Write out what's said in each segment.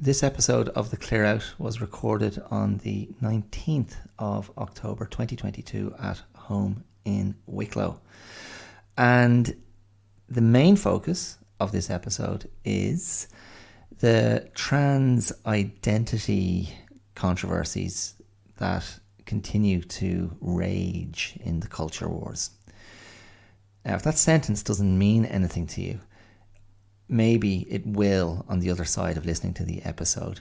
This episode of The Clear Out was recorded on the 19th of October 2022 at home in Wicklow. And the main focus of this episode is the trans identity controversies that continue to rage in the culture wars. Now, if that sentence doesn't mean anything to you, maybe it will on the other side of listening to the episode.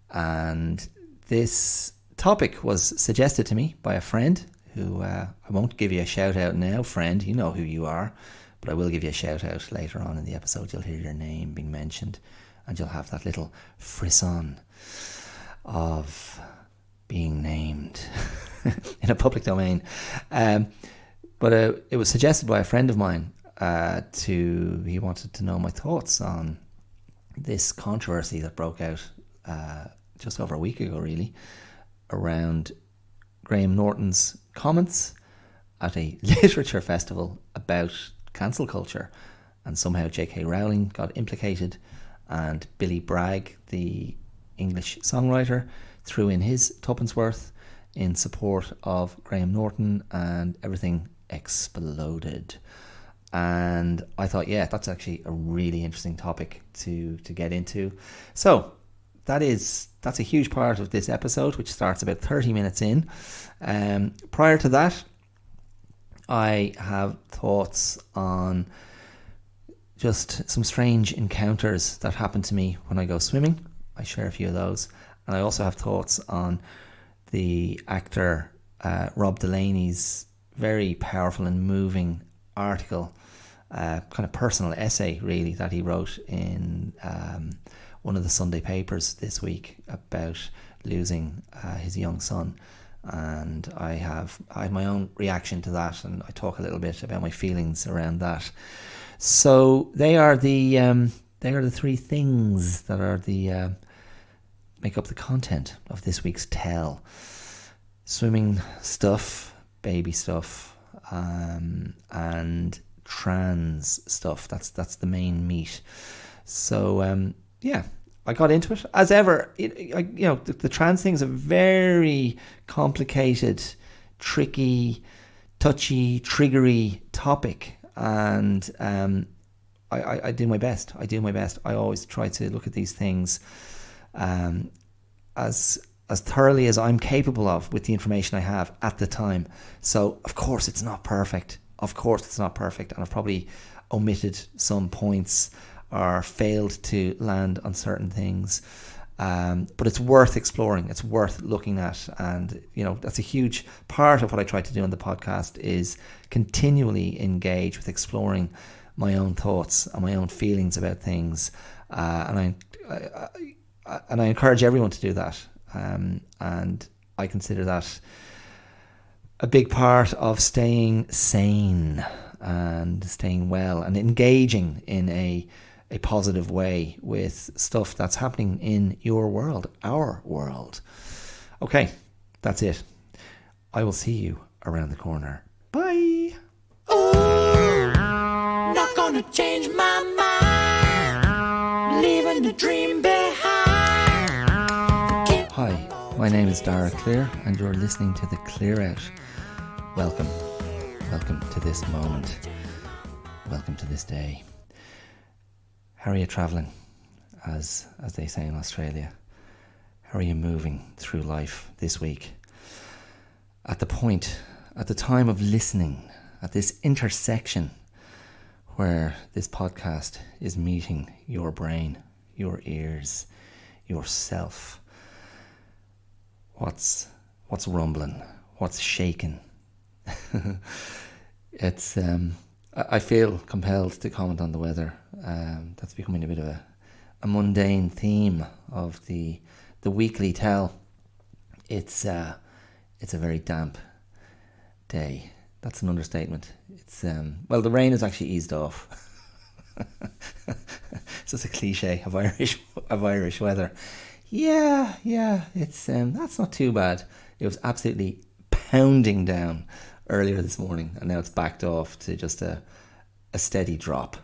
And this topic was suggested to me by a friend who, I won't give you a shout out now, friend, you know who you are, but I will give you a shout out later on in the episode. You'll hear your name being mentioned and you'll have that little frisson of being named in a public domain. But it was suggested by a friend of mine. He wanted to know my thoughts on this controversy that broke out just over a week ago, really, around Graham Norton's comments at a literature festival about cancel culture, and somehow J.K. Rowling got implicated, and Billy Bragg, the English songwriter, threw in his tuppence worth in support of Graham Norton, and everything exploded. And I thought, yeah, that's actually a really interesting topic to get into. So that's a huge part of this episode, which starts about 30 minutes in. Prior to that, I have thoughts on just some strange encounters that happen to me when I go swimming. I share a few of those. And I also have thoughts on the actor Rob Delaney's very powerful and moving article, kind of personal essay really, that he wrote in one of the Sunday papers this week about losing his young son. And I had my own reaction to that, and I talk a little bit about my feelings around that. So they are the three things that are the make up the content of this week's tell. Swimming stuff, baby stuff, and trans stuff. That's the main meat. So yeah, I got into it as ever. The trans thing is a very complicated, tricky, touchy, triggery topic, and I do my best. I always try to look at these things as thoroughly as I'm capable of with the information I have at the time. So, of course, it's not perfect. And I've probably omitted some points or failed to land on certain things. But it's worth exploring. It's worth looking at. And, that's a huge part of what I try to do on the podcast, is continually engage with exploring my own thoughts and my own feelings about things. And I encourage everyone to do that. And I consider that a big part of staying sane and staying well and engaging in a positive way with stuff that's happening in your world, our world. Okay, that's it. I will see you around the corner. Bye. Oh, not gonna change my mind, leaving the dream behind. Hi, my name is Dara Clear, and you're listening to The Clear Out. Welcome to this moment. Welcome to this day. How are you travelling, as they say in Australia? How are you moving through life this week? At the time of listening, at this intersection where this podcast is meeting your brain, your ears, yourself, what's rumbling, what's shaking? It's I feel compelled to comment on the weather. That's becoming a bit of a mundane theme of the weekly tell. It's a very damp day. That's an understatement. It's the rain has actually eased off. It's just a cliche of Irish weather. Yeah, it's that's not too bad. It was absolutely pounding down earlier this morning, and now it's backed off to just a steady drop.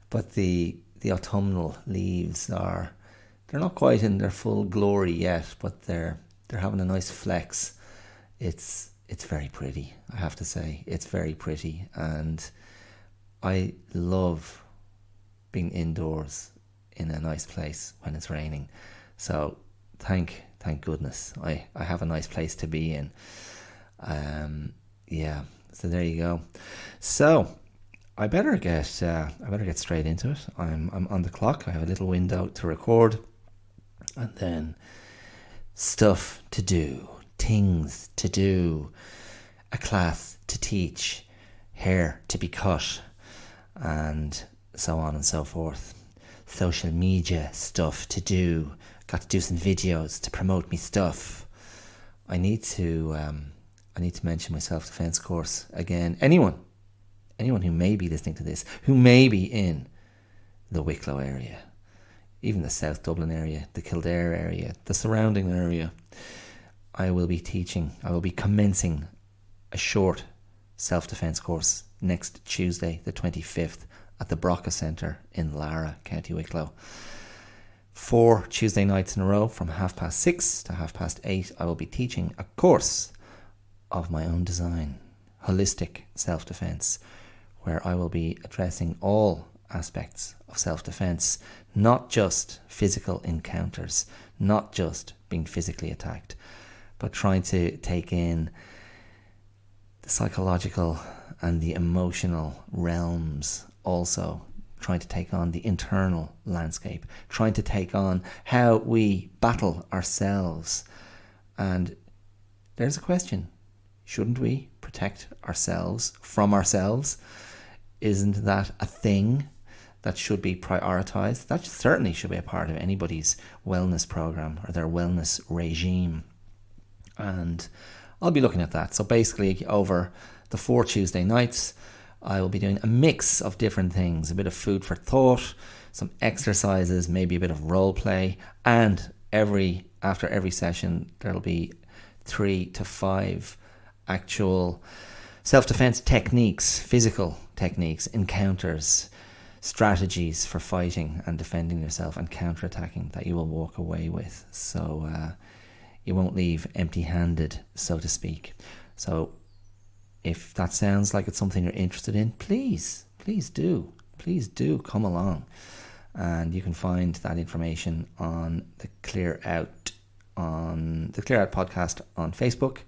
But the autumnal leaves are they're not quite in their full glory yet, but they're having a nice flex. It's very pretty, I have to say. It's very pretty, and I love being indoors in a nice place when it's raining. So thank goodness I have a nice place to be in. Yeah, so there you go. So I better get straight into it. I'm on the clock. I have a little window to record, and then stuff to do, things to do, a class to teach, hair to be cut, and so on and so forth. Social media stuff to do. Got to do some videos to promote me stuff. I need to mention my self-defense course again. Anyone who may be listening to this, who may be in the Wicklow area, even the South Dublin area, the Kildare area, the surrounding area, I will be commencing a short self-defense course next Tuesday, the 25th, at the Broca Centre in Lara, County Wicklow. 4 Tuesday nights in a row from 6:30 to 8:30, I will be teaching a course of my own design, holistic self-defense, where I will be addressing all aspects of self-defense, not just physical encounters, not just being physically attacked, but trying to take in the psychological and the emotional realms, also trying to take on the internal landscape, trying to take on how we battle ourselves. And there's a question: shouldn't we protect ourselves from ourselves? Isn't that a thing that should be prioritized? That certainly should be a part of anybody's wellness program or their wellness regime. And I'll be looking at that. So basically, over the 4 Tuesday nights, I will be doing a mix of different things, a bit of food for thought, some exercises, maybe a bit of role play, and after every session there'll be 3 to 5 actual self-defense techniques, physical techniques, encounters, strategies for fighting and defending yourself and counterattacking that you will walk away with. So you won't leave empty-handed, so to speak. So if that sounds like it's something you're interested in, please do come along. And you can find that information on the Clear Out podcast on Facebook,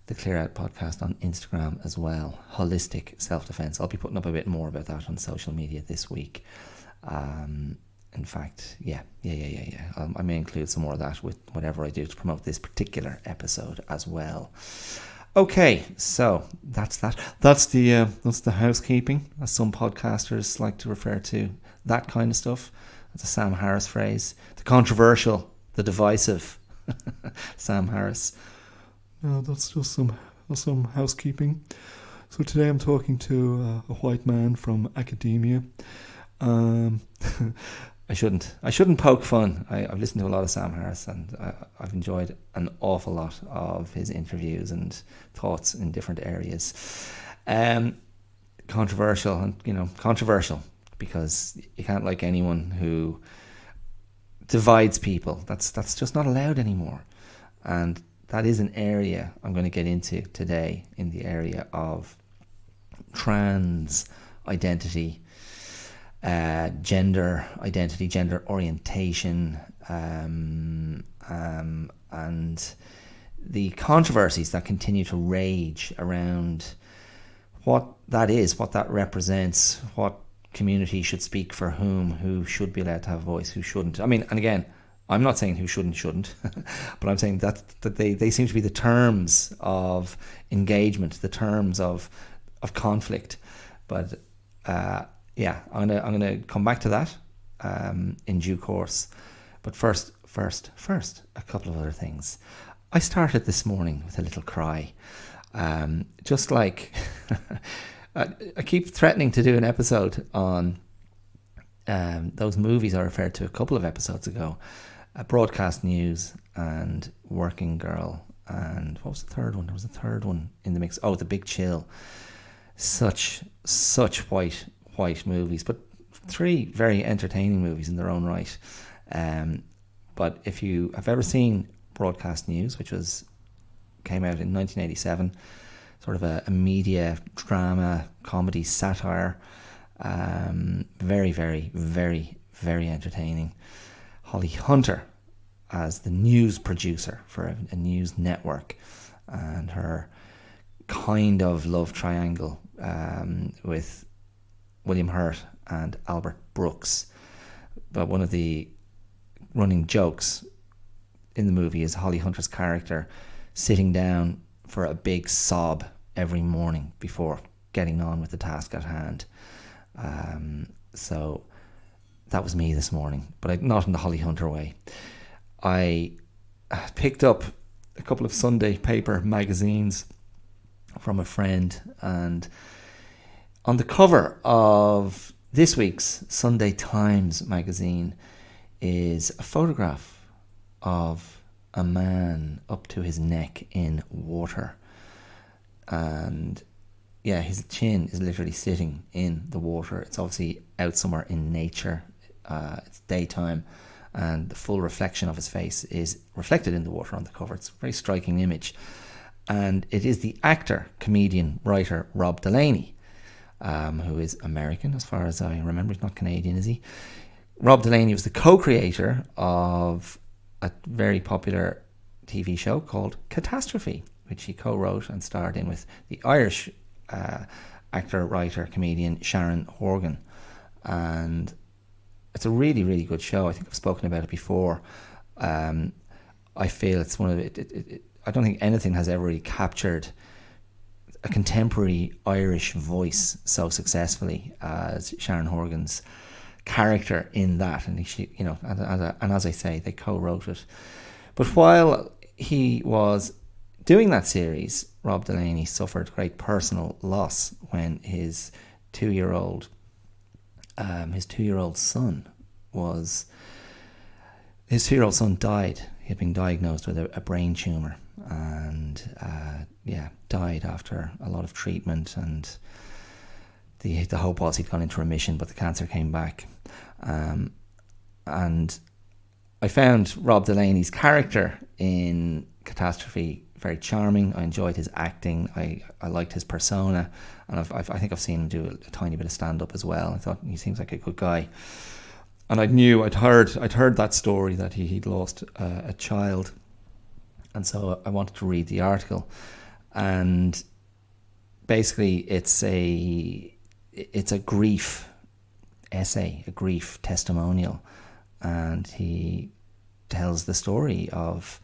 the Clear Out podcast on Instagram as well. Holistic self-defense. I'll be putting up a bit more about that on social media this week. In fact, yeah. I may include some more of that with whatever I do to promote this particular episode as well. Okay, so that's that. That's the housekeeping, as some podcasters like to refer to that kind of stuff. That's a Sam Harris phrase. The controversial, the divisive Sam Harris. No, that's just some housekeeping. So today I'm talking to a white man from academia. I shouldn't poke fun. I've listened to a lot of Sam Harris, and I've enjoyed an awful lot of his interviews and thoughts in different areas. Controversial because you can't like anyone who divides people. That's just not allowed anymore. And that is an area I'm going to get into today, in the area of trans identity, gender identity, gender orientation, and the controversies that continue to rage around what that is, what that represents, what community should speak for whom, who should be allowed to have a voice, who shouldn't. I mean, and again, I'm not saying who shouldn't, but I'm saying that they seem to be the terms of engagement, the terms of conflict. But yeah, I'm gonna come back to that in due course. But first, a couple of other things. I started this morning with a little cry, just like I keep threatening to do an episode on those movies I referred to a couple of episodes ago, Broadcast News and Working Girl, and what was the third one? There was a third one in the mix. Oh, The Big Chill. Such white movies, but 3 very entertaining movies in their own right. But if you have ever seen Broadcast News, which came out in 1987, sort of a media drama, comedy, satire, very, very, very, very entertaining. Holly Hunter as the news producer for a news network, and her kind of love triangle with William Hurt and Albert Brooks. But one of the running jokes in the movie is Holly Hunter's character sitting down for a big sob every morning before getting on with the task at hand. So that was me this morning, but not in the Holly Hunter way. I picked up a couple of Sunday paper magazines from a friend, and on the cover of this week's Sunday Times magazine is a photograph of a man up to his neck in water. And yeah, his chin is literally sitting in the water. It's obviously out somewhere in nature. It's daytime, and the full reflection of his face is reflected in the water on the cover. It's a very striking image. And it is the actor, comedian, writer Rob Delaney, who is American as far as I remember. He's not Canadian, is he? Rob Delaney was the co-creator of a very popular TV show called Catastrophe, which he co-wrote and starred in with the Irish actor, writer, comedian Sharon Horgan. And it's a really, really good show. I think I've spoken about it before. I feel it's one of it. I don't think anything has ever really captured a contemporary Irish voice so successfully as Sharon Horgan's character in that. And she, and as I say, they co-wrote it. But while he was doing that series, Rob Delaney suffered great personal loss when his 2-year-old son died. He had been diagnosed with a brain tumour, and died after a lot of treatment. And the hope was he'd gone into remission, but the cancer came back. And I found Rob Delaney's character in Catastrophe very charming. I enjoyed his acting. I liked his persona, and I think I've seen him do a tiny bit of stand-up as well. I thought he seems like a good guy. And I'd heard that story that he'd lost a child, and so I wanted to read the article. And basically, it's a grief essay, a grief testimonial, and he tells the story of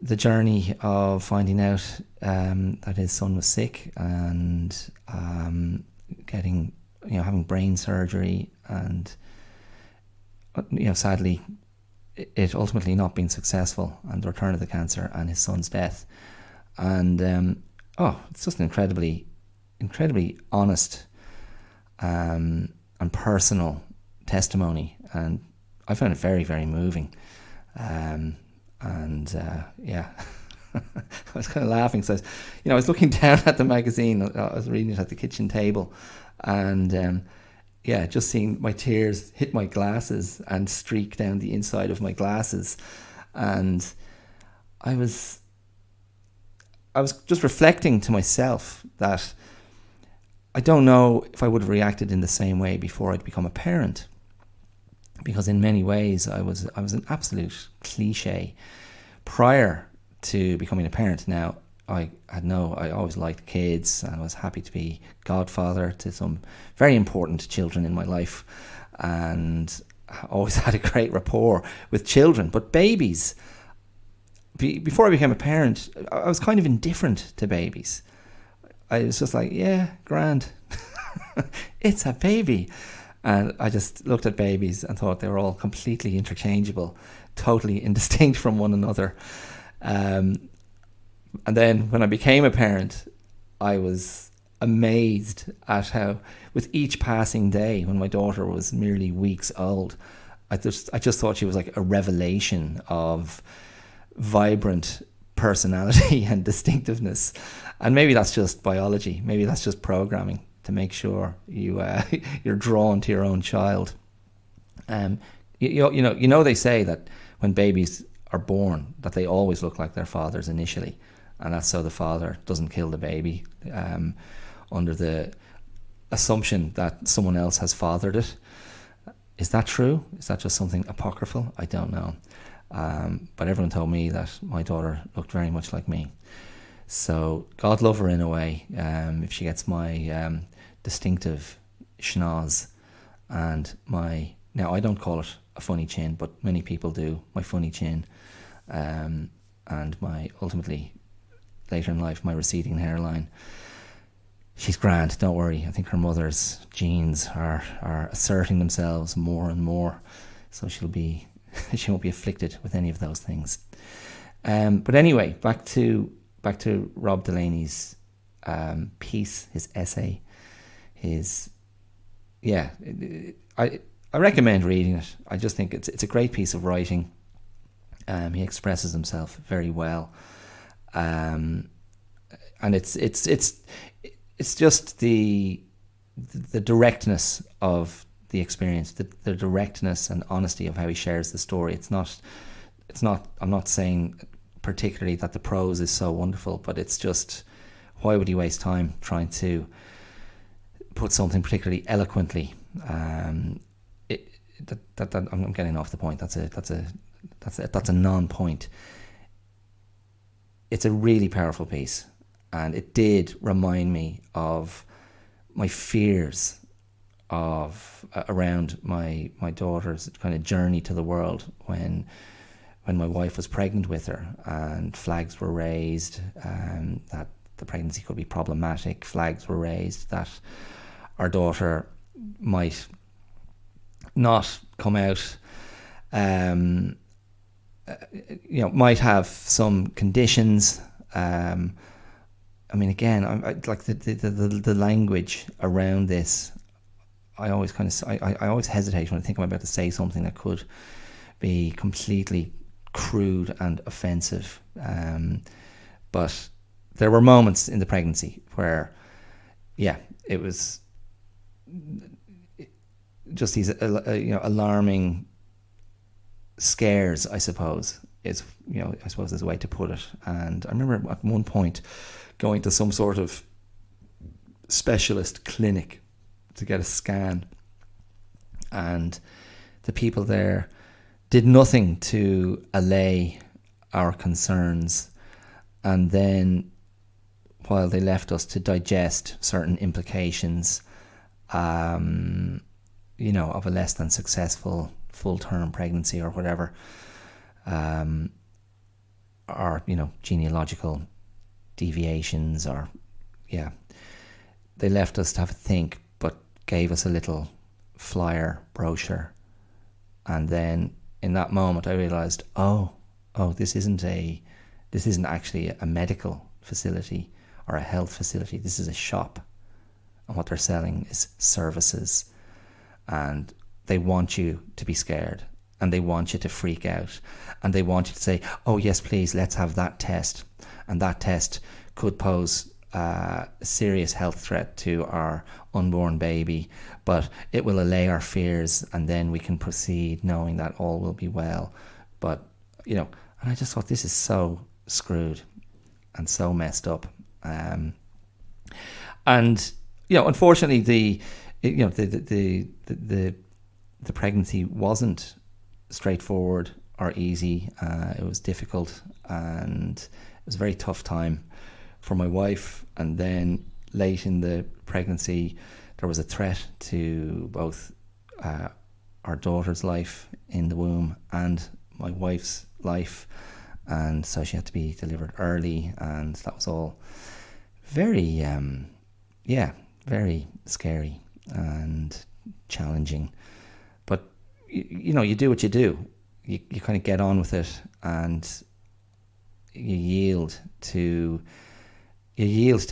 the journey of finding out that his son was sick, and having brain surgery, and sadly it ultimately not being successful, and the return of the cancer and his son's death. And it's just an incredibly honest and personal testimony, and I found it very, very moving. I was kind of laughing. So I was looking down at the magazine. I was reading it at the kitchen table, and just seeing my tears hit my glasses and streak down the inside of my glasses. And I was just reflecting to myself that I don't know if I would have reacted in the same way before I'd become a parent, because in many ways I was an absolute cliche prior to becoming a parent. Now, I always liked kids, and I was happy to be godfather to some very important children in my life, and I always had a great rapport with children. But babies, before I became a parent, I was kind of indifferent to babies. I was just like, yeah, grand. It's a baby. And I just looked at babies and thought they were all completely interchangeable, totally indistinct from one another. And then when I became a parent, I was amazed at how, with each passing day, when my daughter was merely weeks old, I just thought she was like a revelation of vibrant personality and distinctiveness. And maybe that's just biology. Maybe that's just programming to make sure you're drawn to your own child. They say that when babies are born, that they always look like their fathers initially, and that's so the father doesn't kill the baby under the assumption that someone else has fathered it. Is that true? Is that just something apocryphal? I don't know. But everyone told me that my daughter looked very much like me. So God love her in a way, if she gets my distinctive schnoz and my... Now, I don't call it a funny chin, but many people do. My funny chin, and my, ultimately, later in life, my receding hairline. She's grand, don't worry. I think her mother's genes are asserting themselves more and more, so she won't be afflicted with any of those things. But anyway, back to Rob Delaney's piece, his essay, I recommend reading it. I just think it's a great piece of writing. He expresses himself very well, and it's just the directness of the experience, the directness and honesty of how he shares the story. It's not. I'm not saying particularly that the prose is so wonderful, but it's just, why would he waste time trying to put something particularly eloquently? I'm getting off the point. That's a non-point. It's a really powerful piece, and it did remind me of my fears of around my daughter's kind of journey to the world when my wife was pregnant with her, and flags were raised that the pregnancy could be problematic. Flags were raised that our daughter might not come out, might have some conditions. I mean, again, I like the language around this. I always hesitate when I think I'm about to say something that could be completely crude and offensive. But there were moments in the pregnancy where, it was just these alarming scares, I suppose is a way to put it. And I remember at one point going to some sort of specialist clinic to get a scan, and the people there did nothing to allay our concerns, and then while they left us to digest certain implications of a less than successful full-term pregnancy or whatever, or genealogical deviations, or they left us to have a think, but gave us a little flyer brochure. And then in that moment I realized, this isn't actually a medical facility or a health facility. This is a shop, and what they're selling is services, and they want you to be scared, and they want you to freak out, and they want you to say, oh yes, please, let's have that test, and that test could pose a serious health threat to our unborn baby, but it will allay our fears, and then we can proceed knowing that all will be well. But and I just thought, this is so screwed and so messed up. And unfortunately, the pregnancy wasn't straightforward or easy. It was difficult, and it was a very tough time for my wife. And then late in the pregnancy, there was a threat to both our daughter's life in the womb and my wife's life, and so she had to be delivered early, and that was all very very scary and challenging. But you do what you do. You kind of get on with it, and you yield to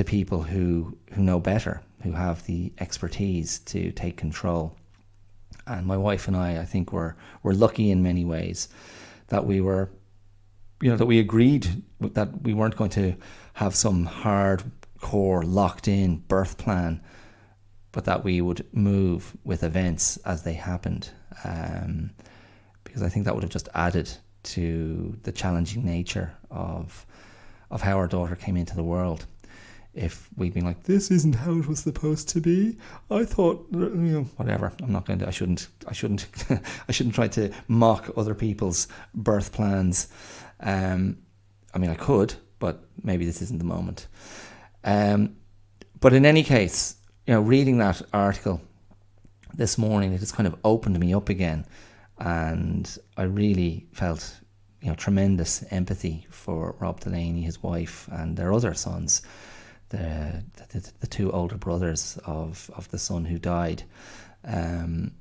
people who know better, who have the expertise to take control. And my wife and I think we're lucky in many ways that we were, that we agreed that we weren't going to have some hardcore locked in birth plan, but that we would move with events as they happened, because I think that would have just added to the challenging nature of how our daughter came into the world. If we'd been like, this isn't how it was supposed to be, I thought, whatever. I'm not going to. I shouldn't. I shouldn't try to mock other people's birth plans. I mean, I could, but maybe this isn't the moment. But in any case, reading that article this morning, it just kind of opened me up again, and I really felt, tremendous empathy for Rob Delaney, his wife, and their other sons. The two older brothers of the son who died, and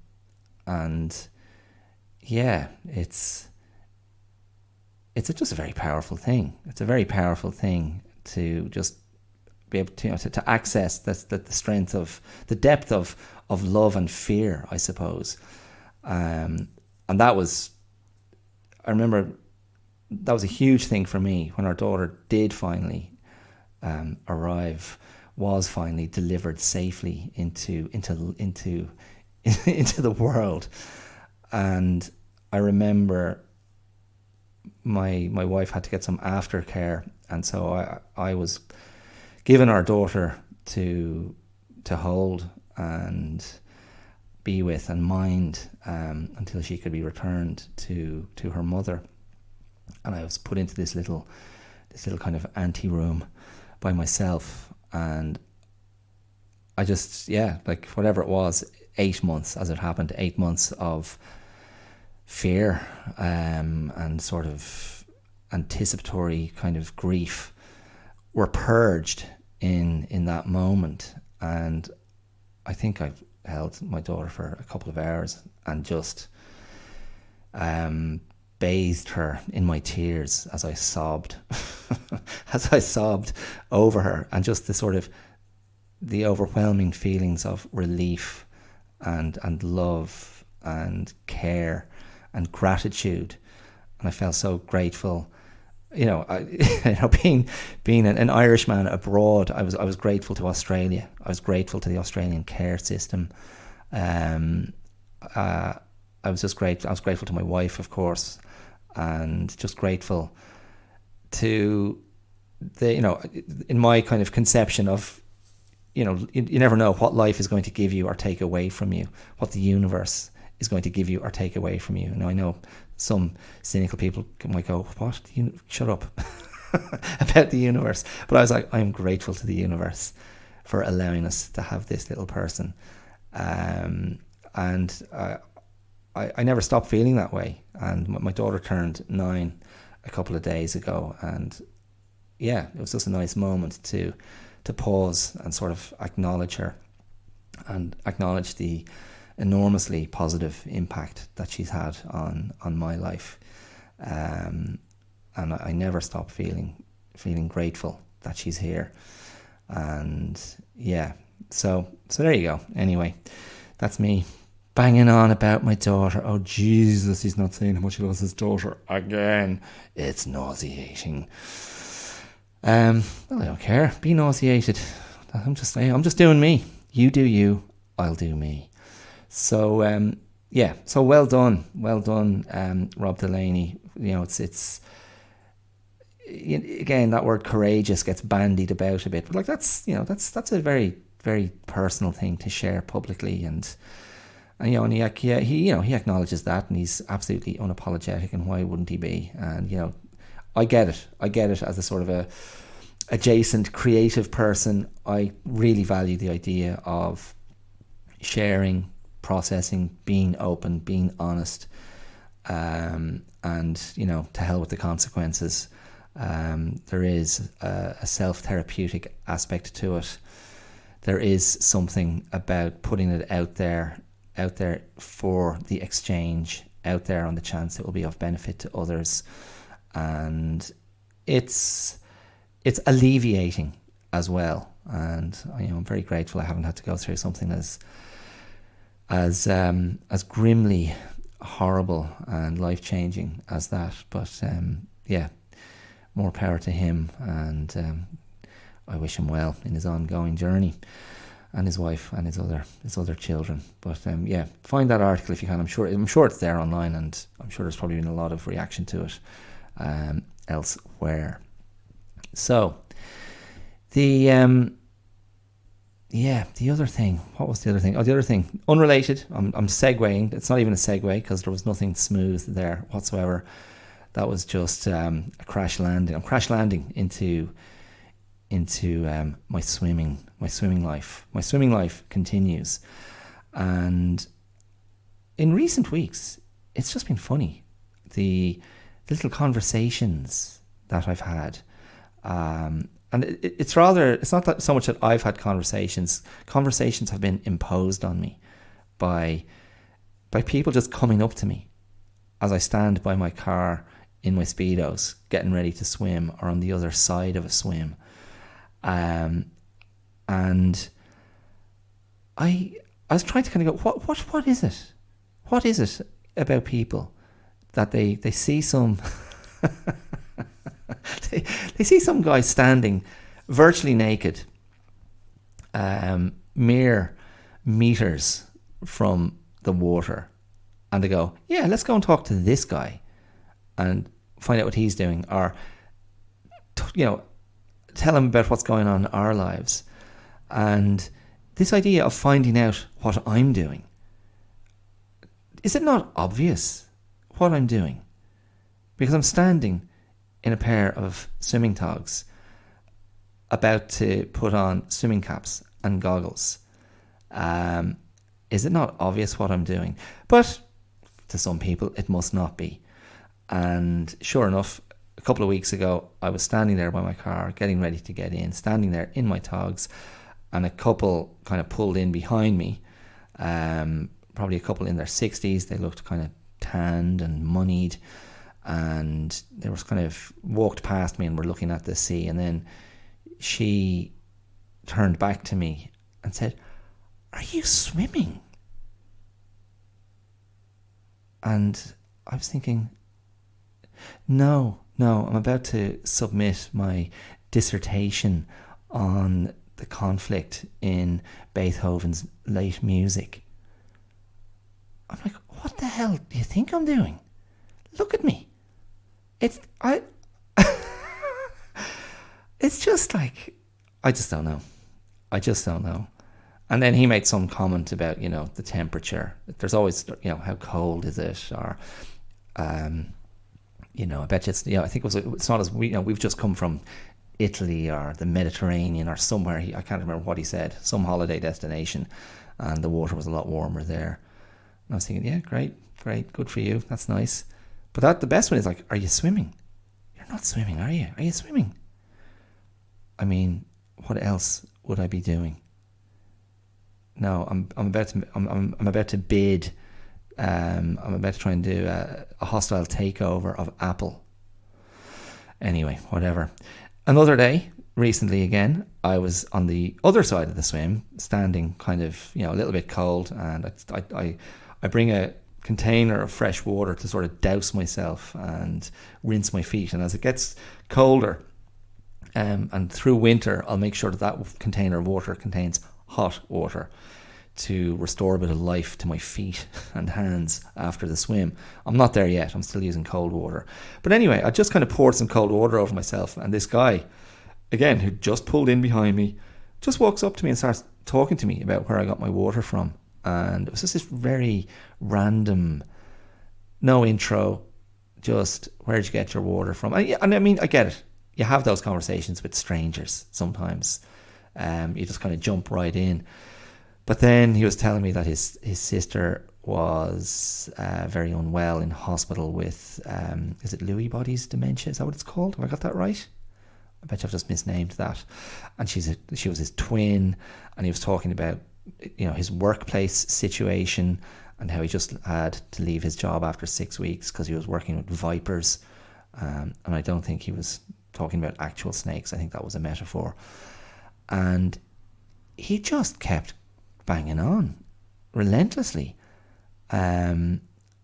yeah, it's just a very powerful thing. It's a very powerful thing to just be able to access the strength of the depth of love and fear, I suppose, and that was, I remember, that was a huge thing for me when our daughter did finally arrive, was finally delivered safely into the world. And I remember my wife had to get some aftercare, and so I was given our daughter to hold and be with and mind until she could be returned to her mother. And I was put into this little kind of ante room by myself, and I just, like whatever it was, 8 months, as it happened, 8 months of fear and sort of anticipatory kind of grief were purged in that moment. And I think I held my daughter for a couple of hours and just bathed her in my tears as I sobbed over her, and just the overwhelming feelings of relief and love and care and gratitude. And I felt so grateful, being an Irishman abroad. I was grateful to Australia. I was grateful to the Australian care system. I was grateful to my wife, of course, and just grateful to in my kind of conception of, you never know what life is going to give you or take away from you, what the universe is going to give you or take away from you. Now, I know some cynical people might go, what? Shut up about the universe. But I was like, I'm grateful to the universe for allowing us to have this little person. And I never stopped feeling that way. And my daughter turned 9 a couple of days ago, and it was just a nice moment to pause and sort of acknowledge her and acknowledge the enormously positive impact that she's had on my life. And I never stop feeling grateful that she's here. And so there you go. Anyway, that's me banging on about my daughter. Oh Jesus, he's not saying how much he loves his daughter again. It's nauseating. Well, I don't care. Be nauseated. I'm just doing me. You do you, I'll do me. So so well done, Rob Delaney. It's again, that word courageous gets bandied about a bit, but like that's a very, very personal thing to share publicly, and he acknowledges that, and he's absolutely unapologetic, and why wouldn't he be? And I get it as a sort of a adjacent creative person. I really value the idea of sharing, processing, being open, being honest, and to hell with the consequences. There is a self-therapeutic aspect to it. There is something about putting it out there for the exchange, out there on the chance it will be of benefit to others, and it's alleviating as well. And I'm very grateful I haven't had to go through something as grimly horrible and life-changing as that. But more power to him, and I wish him well in his ongoing journey, and his wife and his other children. But find that article if you can. I'm sure it's there online, and I'm sure there's probably been a lot of reaction to it elsewhere. So, the other thing. What was the other thing? Oh, the other thing, unrelated. I'm segueing. It's not even a segue because there was nothing smooth there whatsoever. That was just a crash landing. I'm crash landing into my swimming life. My swimming life continues, and in recent weeks, it's just been funny. The little conversations that I've had. And it's not that so much that I've had conversations. Conversations have been imposed on me by people just coming up to me as I stand by my car in my Speedos, getting ready to swim, or on the other side of a swim. And I was trying to kind of go, what is it? What is it about people that they see some... they see some guy standing virtually naked, mere meters from the water, and they go, yeah, let's go and talk to this guy and find out what he's doing, or tell him about what's going on in our lives. And this idea of finding out what I'm doing, is it not obvious what I'm doing? Because I'm standing in a pair of swimming togs, about to put on swimming caps and goggles. Is it not obvious what I'm doing? But to some people, it must not be. And sure enough, a couple of weeks ago, I was standing there by my car, getting ready to get in, standing there in my togs, and a couple kind of pulled in behind me, probably a couple in their 60s. They looked kind of tanned and moneyed, and they were kind of walked past me and were looking at the sea. And then she turned back to me and said, "Are you swimming?" And I was thinking, no, I'm about to submit my dissertation on the conflict in Beethoven's late music. I'm like, what the hell do you think I'm doing? Look at me. It's just like, I just don't know. And then he made some comment about, the temperature. There's always, how cold is it? Or, I bet you it's, I think it's not as, we've just come from Italy or the Mediterranean or somewhere. I can't remember what he said, some holiday destination, and the water was a lot warmer there. And I was thinking, yeah, great, good for you. That's nice. But the best one is like, are you swimming? You're not swimming, are you? Are you swimming? I mean, what else would I be doing? No, I'm about to bid. I'm about to try and do a hostile takeover of Apple. Anyway, whatever. Another day, recently again, I was on the other side of the swim, standing kind of, a little bit cold, and I bring a container of fresh water to sort of douse myself and rinse my feet. And as it gets colder, and through winter, I'll make sure that container of water contains hot water to restore a bit of life to my feet and hands after the swim. I'm not there yet. I'm still using cold water. But anyway, I just kind of poured some cold water over myself, and this guy, again, who just pulled in behind me, just walks up to me and starts talking to me about where I got my water from. And it was just this very random, no intro, just, where'd you get your water from? And I mean, I get it. You have those conversations with strangers sometimes. You just kind of jump right in. But then he was telling me that his sister was very unwell in hospital with, is it Lewy bodies dementia? Is that what it's called? Have I got that right? I bet I've just misnamed that. And she was his twin, and he was talking about, his workplace situation and how he just had to leave his job after 6 weeks because he was working with vipers. And I don't think he was talking about actual snakes. I think that was a metaphor. And he just kept banging on relentlessly. And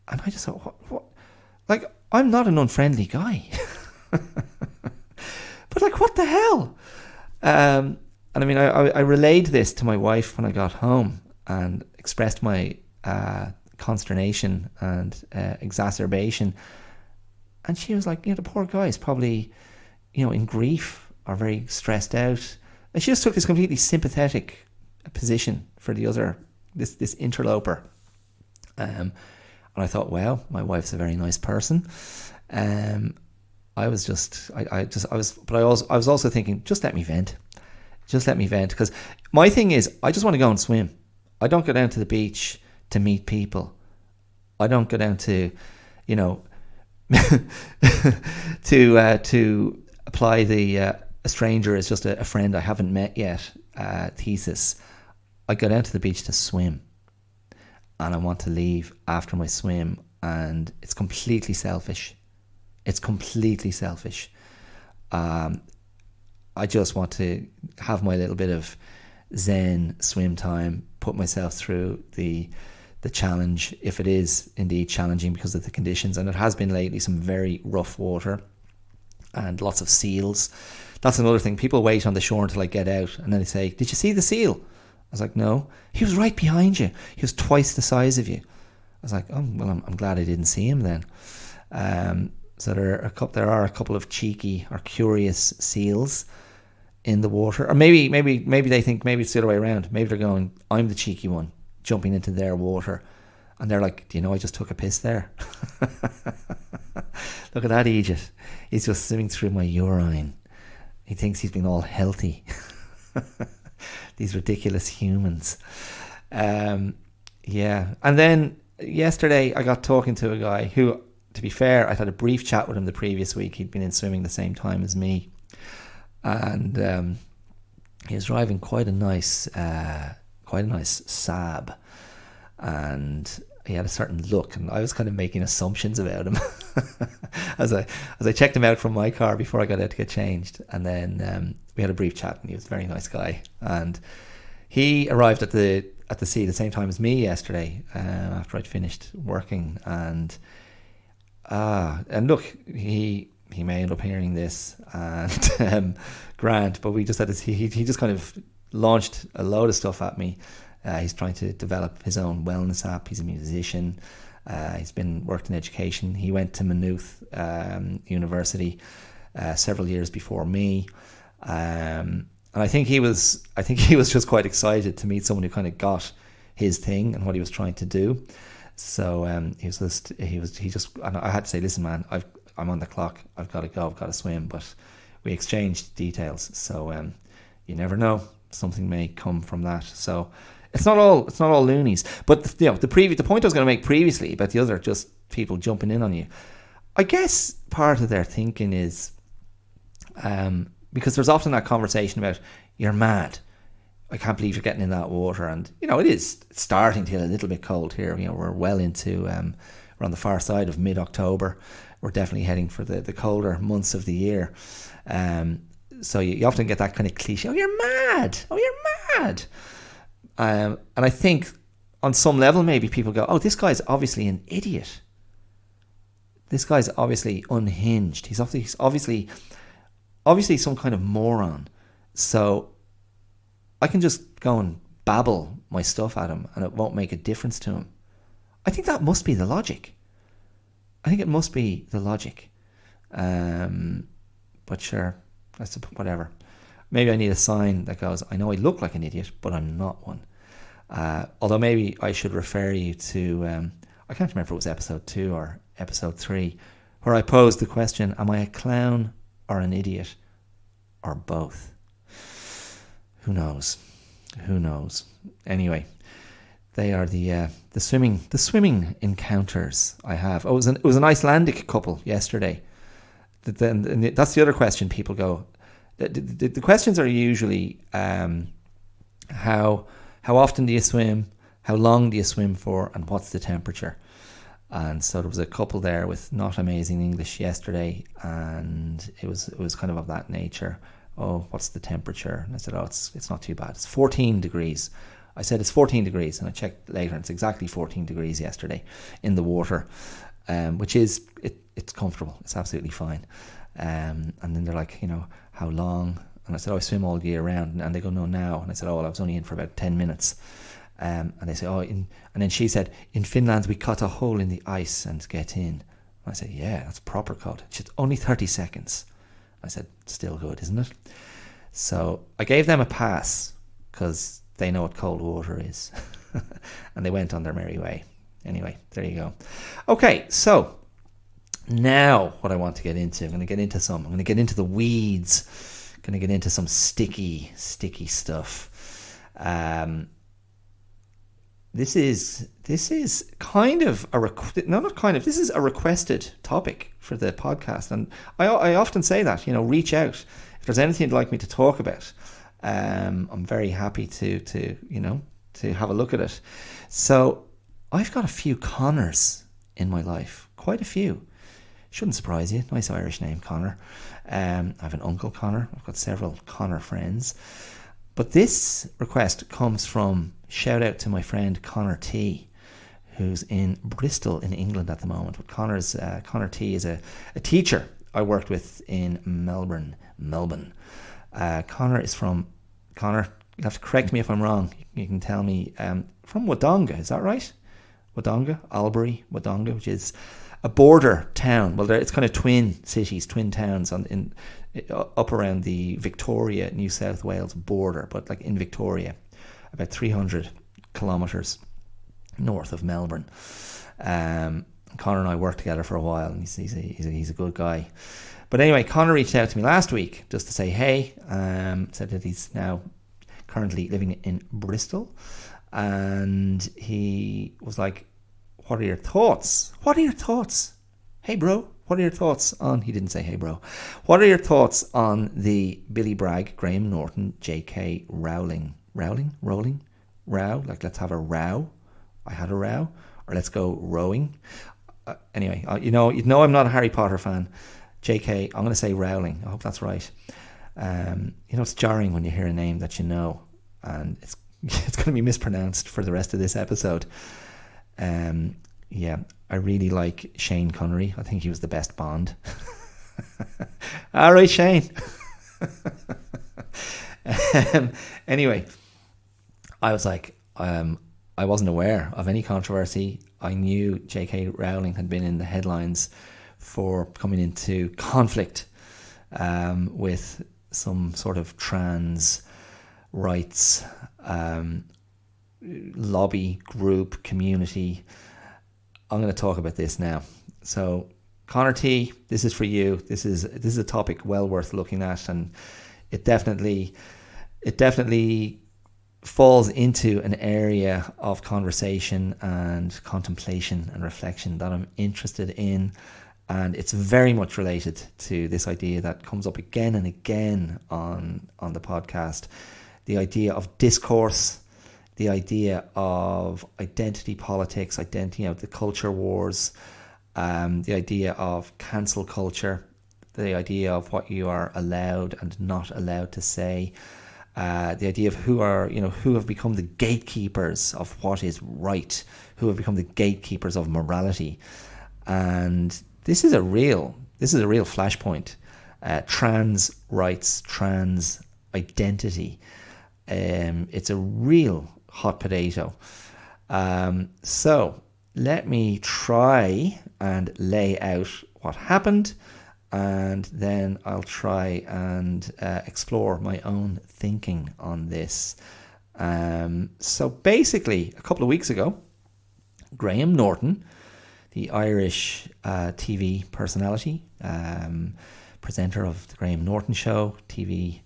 I just thought, what? Like, I'm not an unfriendly guy. But like, what the hell? And I mean, I relayed this to my wife when I got home and expressed my consternation and exacerbation. And she was like, the poor guy is probably, in grief or very stressed out. And she just took this completely sympathetic position for the other, this interloper. And I thought, well, my wife's a very nice person. I was also thinking, just let me vent. Just let me vent. Because my thing is, I just want to go and swim. I don't go down to the beach to meet people. I don't go down to, to apply the a stranger is just a friend I haven't met yet thesis. I go down to the beach to swim. And I want to leave after my swim. And it's completely selfish. It's completely selfish. I just want to have my little bit of zen swim time, put myself through the challenge, if it is indeed challenging because of the conditions. And it has been lately some very rough water and lots of seals. That's another thing. People wait on the shore until I get out and then they say, did you see the seal? I was like, no. He was right behind you. He was twice the size of you. I was like, oh, well, I'm glad I didn't see him then. So there are a couple of cheeky or curious seals in the water. Or maybe they think maybe it's the other way around. Maybe they're going, I'm the cheeky one, jumping into their water. And they're like, do you know I just took a piss there? Look at that idiot. He's just swimming through my urine. He thinks he's been all healthy. These ridiculous humans. Yeah. And then yesterday I got talking to a guy who, to be fair, I'd had a brief chat with him the previous week. He'd been in swimming the same time as me. And he was driving quite a nice Saab. And he had a certain look, and I was kind of making assumptions about him as I checked him out from my car before I got out to get changed. And then we had a brief chat, and he was a very nice guy. And he arrived at the sea the same time as me yesterday after I'd finished working. And look, he may end up hearing this, and Grant, but we just had he just kind of launched a load of stuff at me. He's trying to develop his own wellness app. He's a musician. He's worked in education. He went to Maynooth University several years before me, and I think he was just quite excited to meet someone who kind of got his thing and what he was trying to do. So and I had to say, listen, man, I'm on the clock. I've got to go. I've got to swim. But we exchanged details. So you never know. Something may come from that. So it's not all loonies. But the point I was going to make previously about the other just people jumping in on you, I guess part of their thinking is because there's often that conversation about, you're mad. I can't believe you're getting in that water. And it is starting to get a little bit cold here. We're well into we're on the far side of mid-October. We're definitely heading for the colder months of the year. So you often get that kind of cliche, oh, you're mad. And I think on some level maybe people go, oh, this guy's obviously an idiot. This guy's obviously unhinged. He's obviously some kind of moron. So I can just go and babble my stuff at him and it won't make a difference to him. I think that must be the logic. I think it must be the logic. But sure, I suppose, whatever. Maybe I need a sign that goes, I know I look like an idiot, but I'm not one. Although maybe I should refer you to, I can't remember if it was episode 2 or episode 3, where I posed the question, am I a clown or an idiot or both? Who knows? Anyway, they are the swimming encounters I have. Oh, it was an Icelandic couple yesterday. That's the other question people go. The questions are usually how often do you swim, how long do you swim for, and what's the temperature. And so there was a couple there with not amazing English yesterday, and it was kind of that nature. Oh, what's the temperature? And I said, oh, it's not too bad. It's 14 degrees. I said it's 14 degrees, and I checked later, and it's exactly 14 degrees yesterday in the water, which is it's comfortable. It's absolutely fine. And then they're like, how long? And I said, oh, I swim all year round. And they go, no, now. And I said, oh, well, I was only in for about 10 minutes. And they say, and then she said, in Finland we cut a hole in the ice and get in. I said, yeah, that's proper cut. She said, only 30 seconds. I said, still good, isn't it? So I gave them a pass because they know what cold water is. And they went on their merry way. Anyway, there you go. Okay, so now what I want to get into, I'm going to get into the weeds. I'm going to get into some sticky stuff. This is kind of this is a requested topic for the podcast, and I often say that, reach out if there's anything you'd like me to talk about. I'm very happy to have a look at it. So I've got a few Connors in my life, quite a few. Shouldn't surprise you. Nice Irish name, Connor. I have an uncle Connor. I've got several Connor friends. But this request comes from, shout out to my friend Connor T, who's in Bristol in England at the moment. But Connor T is a teacher I worked with in Melbourne. Connor, you'll have to correct me if I'm wrong. You can tell me, from Wodonga, is that right? Wodonga, Albury, Wodonga, which is a border town. Well, it's kind of twin cities, twin towns up around the Victoria, New South Wales border, but like in Victoria, about 300 kilometres north of Melbourne. Connor and I worked together for a while, and he's a good guy. But anyway, Connor reached out to me last week just to say hey. Said that he's now currently living in Bristol, and he was like, what are your thoughts? Hey bro, what are your thoughts on, he didn't say hey bro, what are your thoughts on the Billy Bragg, Graham Norton, J.K. Rowling, like let's have a row, I had a row, or let's go rowing. Anyway, you know I'm not a Harry Potter fan. J.K., I'm going to say Rowling, I hope that's right. It's jarring when you hear a name that you know, and it's going to be mispronounced for the rest of this episode. I really like Shane Connery. I think he was the best Bond. All right, Shane. Anyway, I was like, I wasn't aware of any controversy. I knew J.K. Rowling had been in the headlines for coming into conflict with some sort of trans rights lobby group community. I'm going to talk about this now. So, Connor T, this is for you. This is a topic well worth looking at, and it definitely falls into an area of conversation and contemplation and reflection that I'm interested in, and it's very much related to this idea that comes up again and again on the podcast, the idea of discourse, the idea of identity politics, the culture wars, the idea of cancel culture, the idea of what you are allowed and not allowed to say, the idea of who have become the gatekeepers of what is right, who have become the gatekeepers of morality. And this is a real flashpoint. Trans rights, trans identity. It's a real hot potato. So let me try and lay out what happened, and then I'll try and explore my own thinking on this. So basically, a couple of weeks ago, Graham Norton, the Irish TV personality, presenter of the Graham Norton Show, TV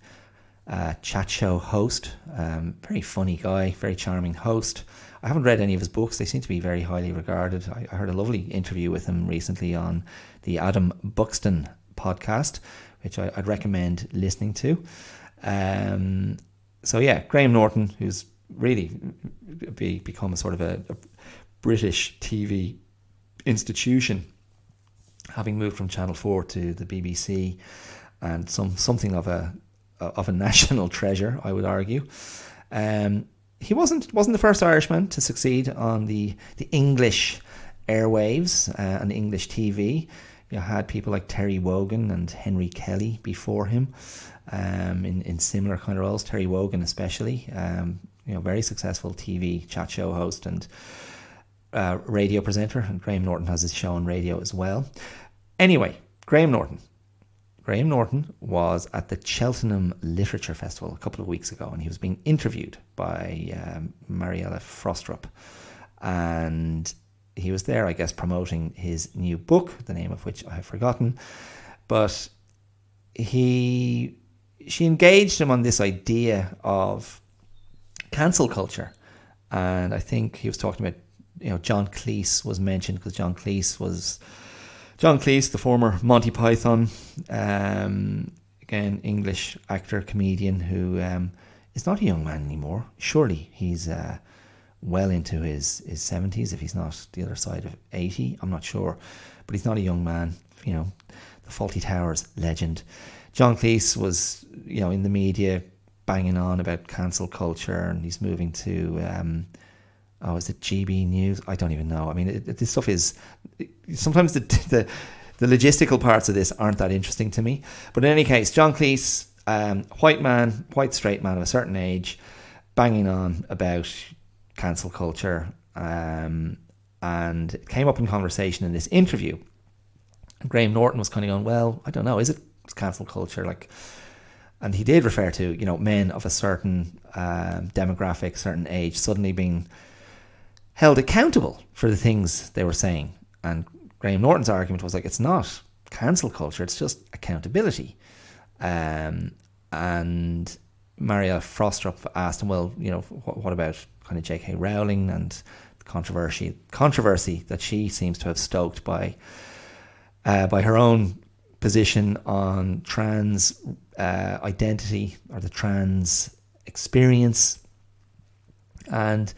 chat show host, very funny guy, very charming host. I haven't read any of his books. They seem to be very highly regarded. I heard a lovely interview with him recently on the Adam Buxton podcast, which I'd recommend listening to. So yeah, Graham Norton, who's really become a sort of a British TV institution, having moved from Channel 4 to the BBC, and something of a national treasure, I would argue. He wasn't the first Irishman to succeed on the English airwaves and English TV. You had people like Terry Wogan and Henry Kelly before him in similar kind of roles. Terry Wogan especially, very successful TV chat show host and radio presenter. And Graham Norton has his show on radio as well. Anyway, Graham Norton was at the Cheltenham Literature Festival a couple of weeks ago, and he was being interviewed by Mariella Frostrup. And he was there, I guess, promoting his new book, the name of which I have forgotten. But she engaged him on this idea of cancel culture. And I think he was talking about, John Cleese was mentioned, because John Cleese, the former Monty Python, again, English actor, comedian, who is not a young man anymore. Surely he's well into his 70s, if he's not the other side of 80. I'm not sure. But he's not a young man, the Fawlty Towers legend. John Cleese was, in the media banging on about cancel culture, and he's moving to, is it GB News? I don't even know. I mean, this stuff is, sometimes the logistical parts of this aren't that interesting to me. But in any case, John Cleese, white straight man of a certain age, banging on about cancel culture, and it came up in conversation in this interview. And Graham Norton was kind of going, well, I don't know, is it cancel culture? And he did refer to, men of a certain demographic, certain age, suddenly being held accountable for the things they were saying. And Graham Norton's argument was it's not cancel culture, it's just accountability. And Maria Frostrup asked him, well, what about kind of J.K. Rowling and the controversy that she seems to have stoked by her own position on trans identity, or the trans experience. And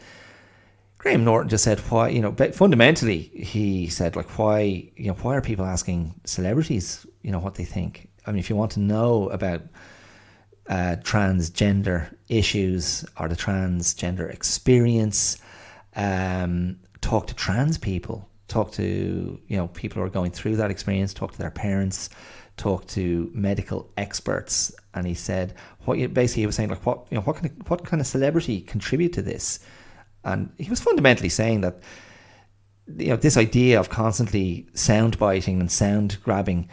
Graham Norton just said, why, fundamentally, he said, why are people asking celebrities, what they think? I mean, if you want to know about transgender issues or the transgender experience, talk to trans people, talk to, people who are going through that experience, talk to their parents, talk to medical experts. And he said, he was saying, what kind of celebrity contribute to this? And he was fundamentally saying that, this idea of constantly sound biting and sound grabbing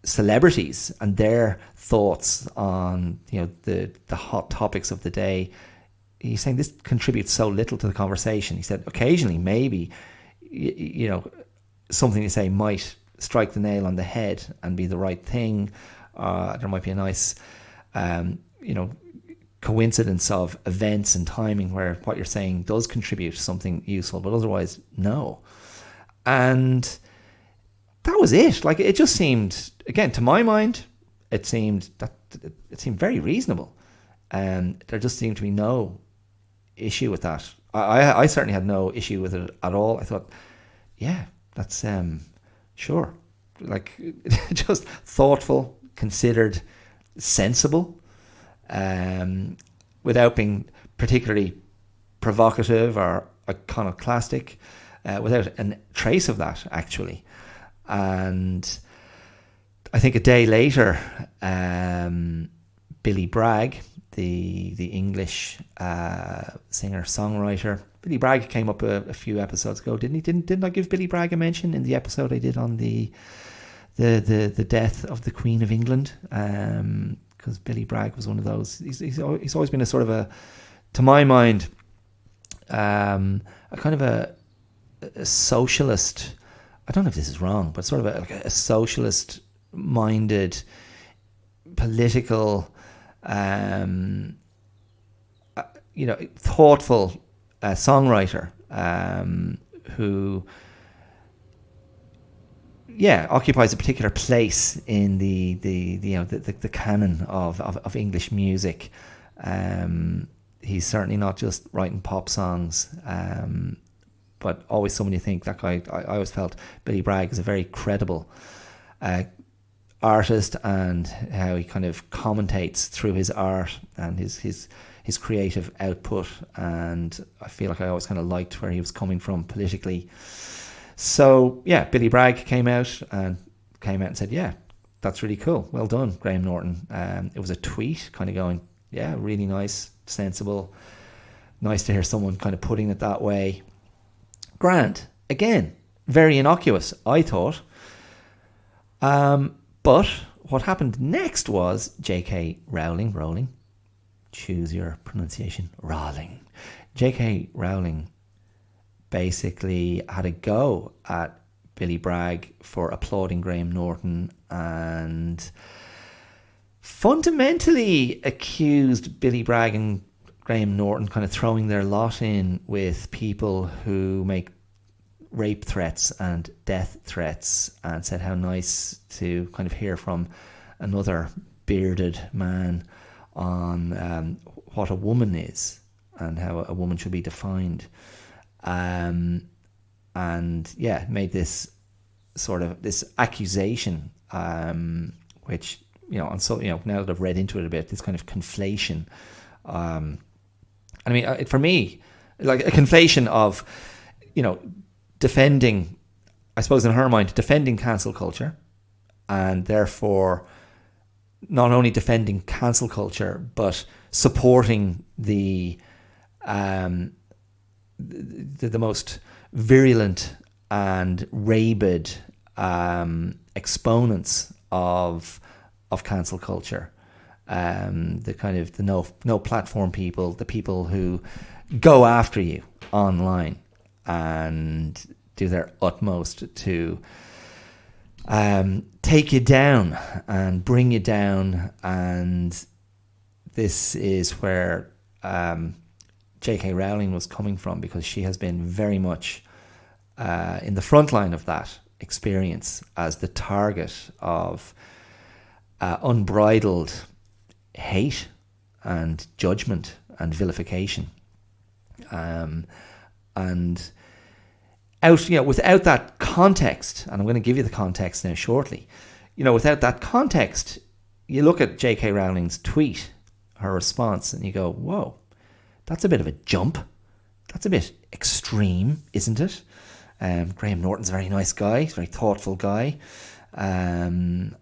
celebrities and their thoughts on, the hot topics of the day, he's saying this contributes so little to the conversation. He said occasionally, maybe, something you say might strike the nail on the head and be the right thing. There might be a nice, coincidence of events and timing where what you're saying does contribute to something useful, but otherwise, no. And that was it. It just seemed, again, to my mind, it seemed very reasonable. And there just seemed to be no issue with that. I certainly had no issue with it at all. I thought, yeah, that's sure. Just thoughtful, considered, sensible, without being particularly provocative or iconoclastic, without a trace of that, actually. And I think a day later, Billy Bragg, the English singer-songwriter, Billy Bragg came up a few episodes ago, didn't he? Didn't I give Billy Bragg a mention in the episode I did on the death of the Queen of England? Because Billy Bragg was one of those. He's always been a sort of to my mind, a kind of a socialist. I don't know if this is wrong, but sort of a socialist-minded, political, thoughtful songwriter who, occupies a particular place in the canon of English music. He's certainly not just writing pop songs. But always someone you think, that guy, I always felt Billy Bragg is a very credible artist, and how he kind of commentates through his art and his creative output. And I feel like I always kind of liked where he was coming from politically. So, Billy Bragg came out and said, yeah, that's really cool. Well done, Graham Norton. It was a tweet kind of going, yeah, really nice sensible. Nice to hear someone kind of putting it that way. Grand. Again, very innocuous, I thought. But what happened next was J.K. Rowling, choose your pronunciation, Rowling. J.K. Rowling basically had a go at Billy Bragg for applauding Graham Norton and fundamentally accused Billy Bragg and Graham Norton kind of throwing their lot in with people who make rape threats and death threats, and said how nice to kind of hear from another bearded man on what a woman is and how a woman should be defined. And yeah, made this sort of this accusation, which, now that I've read into it a bit, this kind of conflation. I mean, for me, like a conflation of, defending, I suppose in her mind, defending cancel culture, and therefore not only defending cancel culture, but supporting the most virulent and rabid exponents of cancel culture. The kind of the no platform people, the people who go after you online and do their utmost to take you down and bring you down. And this is where J.K. Rowling was coming from, because she has been very much in the front line of that experience as the target of unbridled hate and judgment and vilification. And without that context, and I'm going to give you the context now shortly, without that context, you look at J.K. Rowling's tweet, her response, and you go, whoa, that's a bit of a jump. That's a bit extreme, isn't it? Graham Norton's a very nice guy, he's a very thoughtful guy. And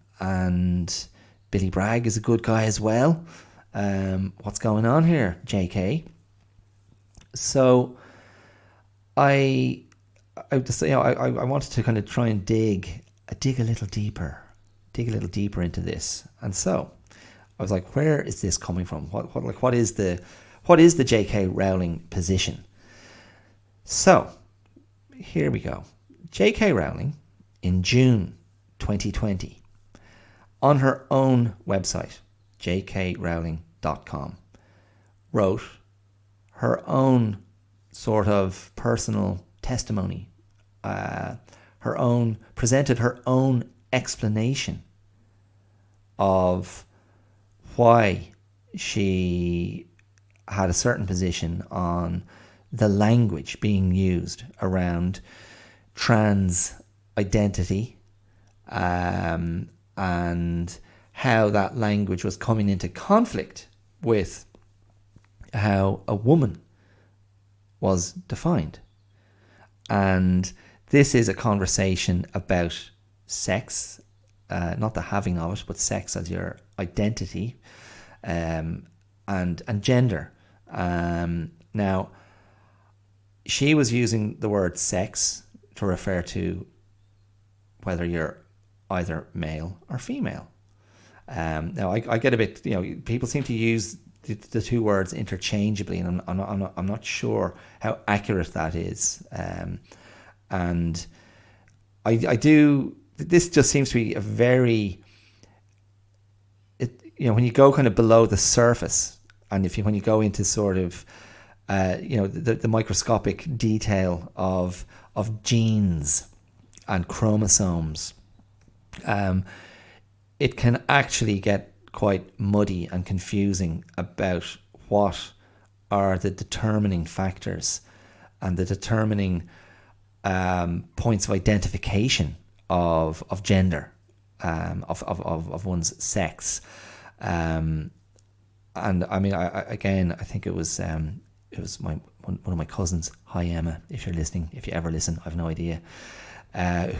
Billy Bragg is a good guy as well. What's going on here, JK? So I wanted to kind of try and dig a little deeper into this. And so I was like, where is this coming from? What is the J.K. Rowling position? So here we go. J.K. Rowling in June 2020, on her own website, jkrowling.com, wrote her own sort of personal testimony, presented her own explanation of why she had a certain position on the language being used around trans identity, and how that language was coming into conflict with how a woman was defined. And this is a conversation about sex, not the having of it, but sex as your identity, and gender. Now, she was using the word sex to refer to whether you're either male or female. Now, I get a bit, people seem to use the two words interchangeably, and I'm not sure how accurate that is. And I do. This just seems to be a very, when you go kind of below the surface, and when you go into sort of, the microscopic detail of genes and chromosomes, it can actually get quite muddy and confusing about what are the determining factors and the determining points of identification of gender, of one's sex. And I mean, I think it was one of my cousins. Hi, Emma, if you're listening, if you ever listen, I've no idea.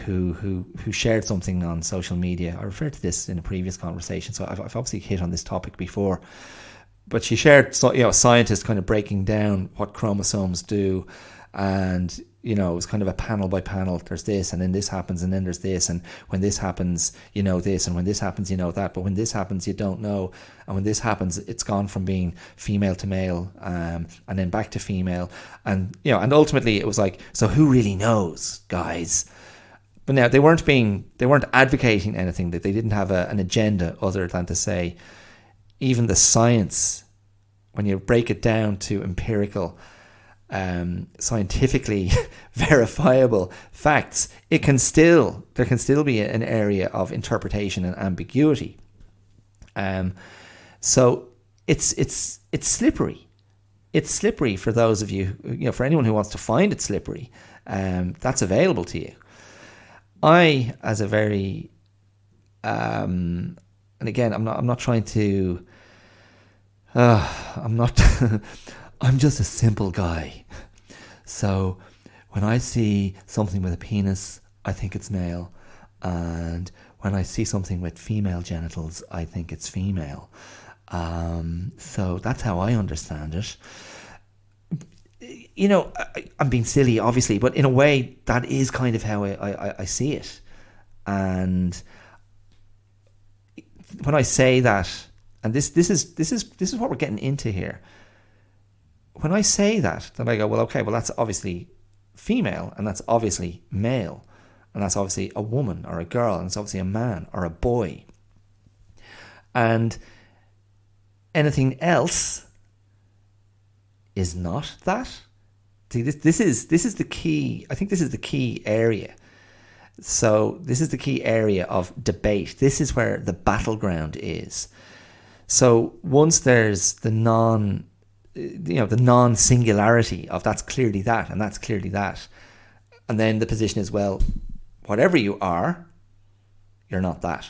Who shared something on social media. I referred to this in a previous conversation, so I've obviously hit on this topic before. but she shared, scientists kind of breaking down what chromosomes do, and it was kind of a panel by panel. There's this, and then this happens, and then there's this, and when this happens, you know this, and when this happens, you know that. But when this happens, you don't know, and when this happens, it's gone from being female to male, and then back to female, and and ultimately it was like, so who really knows, guys? But now they weren't advocating anything, that they didn't have an agenda other than to say, even the science, when you break it down to empirical, scientifically verifiable facts, there can still be an area of interpretation and ambiguity. So it's slippery. It's slippery for those of you, for anyone who wants to find it slippery. That's available to you. I, as a very, and again, I'm not trying to, I'm just a simple guy. So when I see something with a penis, I think it's male. And when I see something with female genitals, I think it's female. So that's how I understand it. I'm being silly, obviously, but in a way, that is kind of how I see it. And when I say that, and this is what we're getting into here. When I say that, then I go, well, okay, well, that's obviously female, and that's obviously male, and that's obviously a woman or a girl, and it's obviously a man or a boy. And anything else is not that. See, this is the key. I think this is the key area. So this is the key area of debate. This is where the battleground is. So once there's the non-singularity of that's clearly that and that's clearly that, and then the position is, well, whatever you are, you're not that.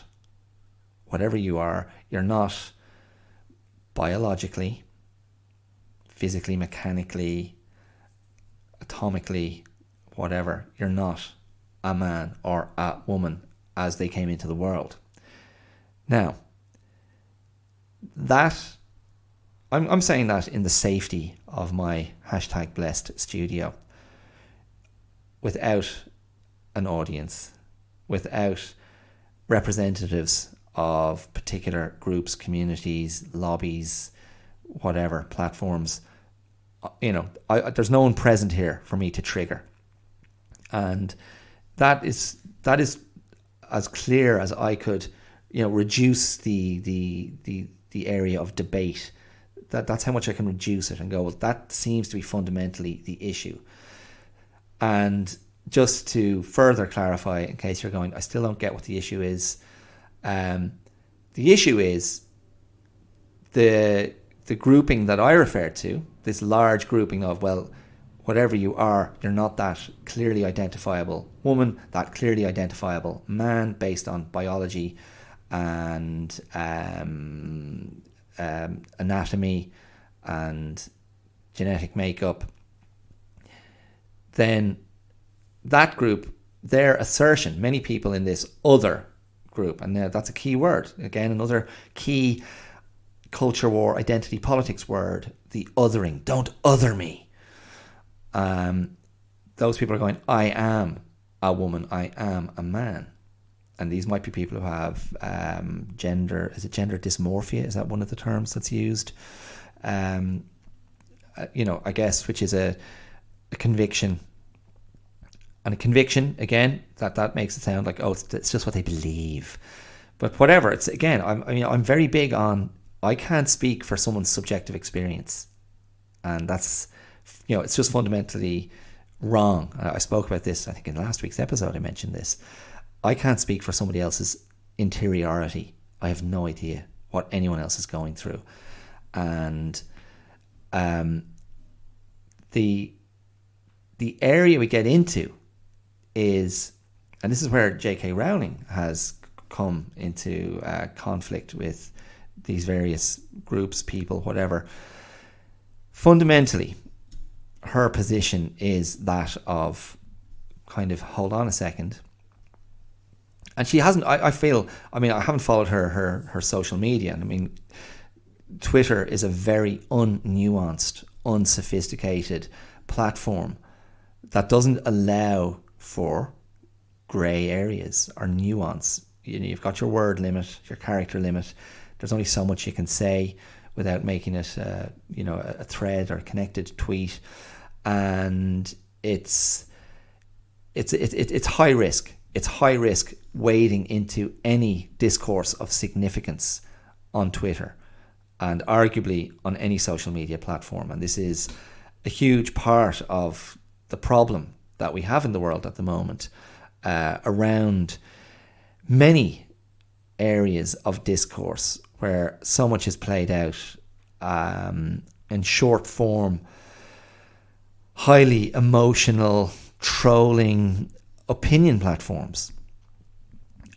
Whatever you are, you're not biologically, physically, mechanically, atomically, whatever. You're not a man or a woman as they came into the world. Now, that I'm saying that in the safety of my #blessed studio, without an audience, without representatives of particular groups, communities, lobbies, whatever, platforms. There's no one present here for me to trigger. And that is as clear as I could, reduce the area of debate. That's how much I can reduce it and go, well, that seems to be fundamentally the issue. And just to further clarify, in case you're going, I still don't get what the issue is. The issue is the grouping that I referred to, this large grouping of, well, whatever you are, you're not that clearly identifiable woman, that clearly identifiable man based on biology and anatomy and genetic makeup. Then that group, their assertion, many people in this other group, and that's a key word, again, another key culture war, identity politics word, the othering. Don't other me. Those people are going, I am a woman, I am a man. And these might be people who have gender dysmorphia? Is that one of the terms that's used? I guess, which is a conviction. And a conviction, again, that makes it sound like, oh, it's just what they believe. But whatever, it's, again, I'm very big on, I can't speak for someone's subjective experience. And that's, it's just fundamentally wrong. I spoke about this, I think, in last week's episode. I mentioned this. I can't speak for somebody else's interiority. I have no idea what anyone else is going through. And the area we get into is, and this is where J.K. Rowling has come into conflict with these various groups, people, whatever. Fundamentally, her position is that of kind of, hold on a second. And she hasn't, I feel, I haven't followed her social media. And Twitter is a very unnuanced, unsophisticated platform that doesn't allow for grey areas or nuance. You've got your word limit, your character limit. There's only so much you can say without making it, a thread or a connected tweet, and it's high risk. It's high risk wading into any discourse of significance on Twitter, and arguably on any social media platform. And this is a huge part of the problem that we have in the world at the moment, around many areas of discourse where so much is played out in short form, highly emotional, trolling opinion platforms.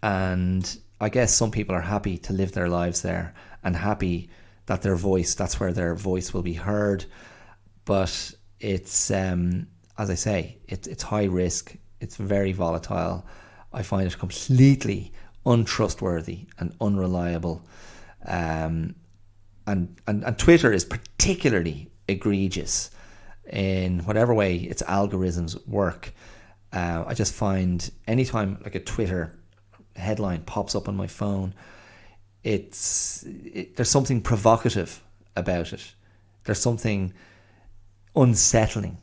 And I guess some people are happy to live their lives there and happy that that's where their voice will be heard. But it's, as I say, it's high risk. It's very volatile. I find it completely untrustworthy and unreliable. And Twitter is particularly egregious in whatever way its algorithms work. I just find anytime like a Twitter headline pops up on my phone, there's something provocative about it. There's something unsettling.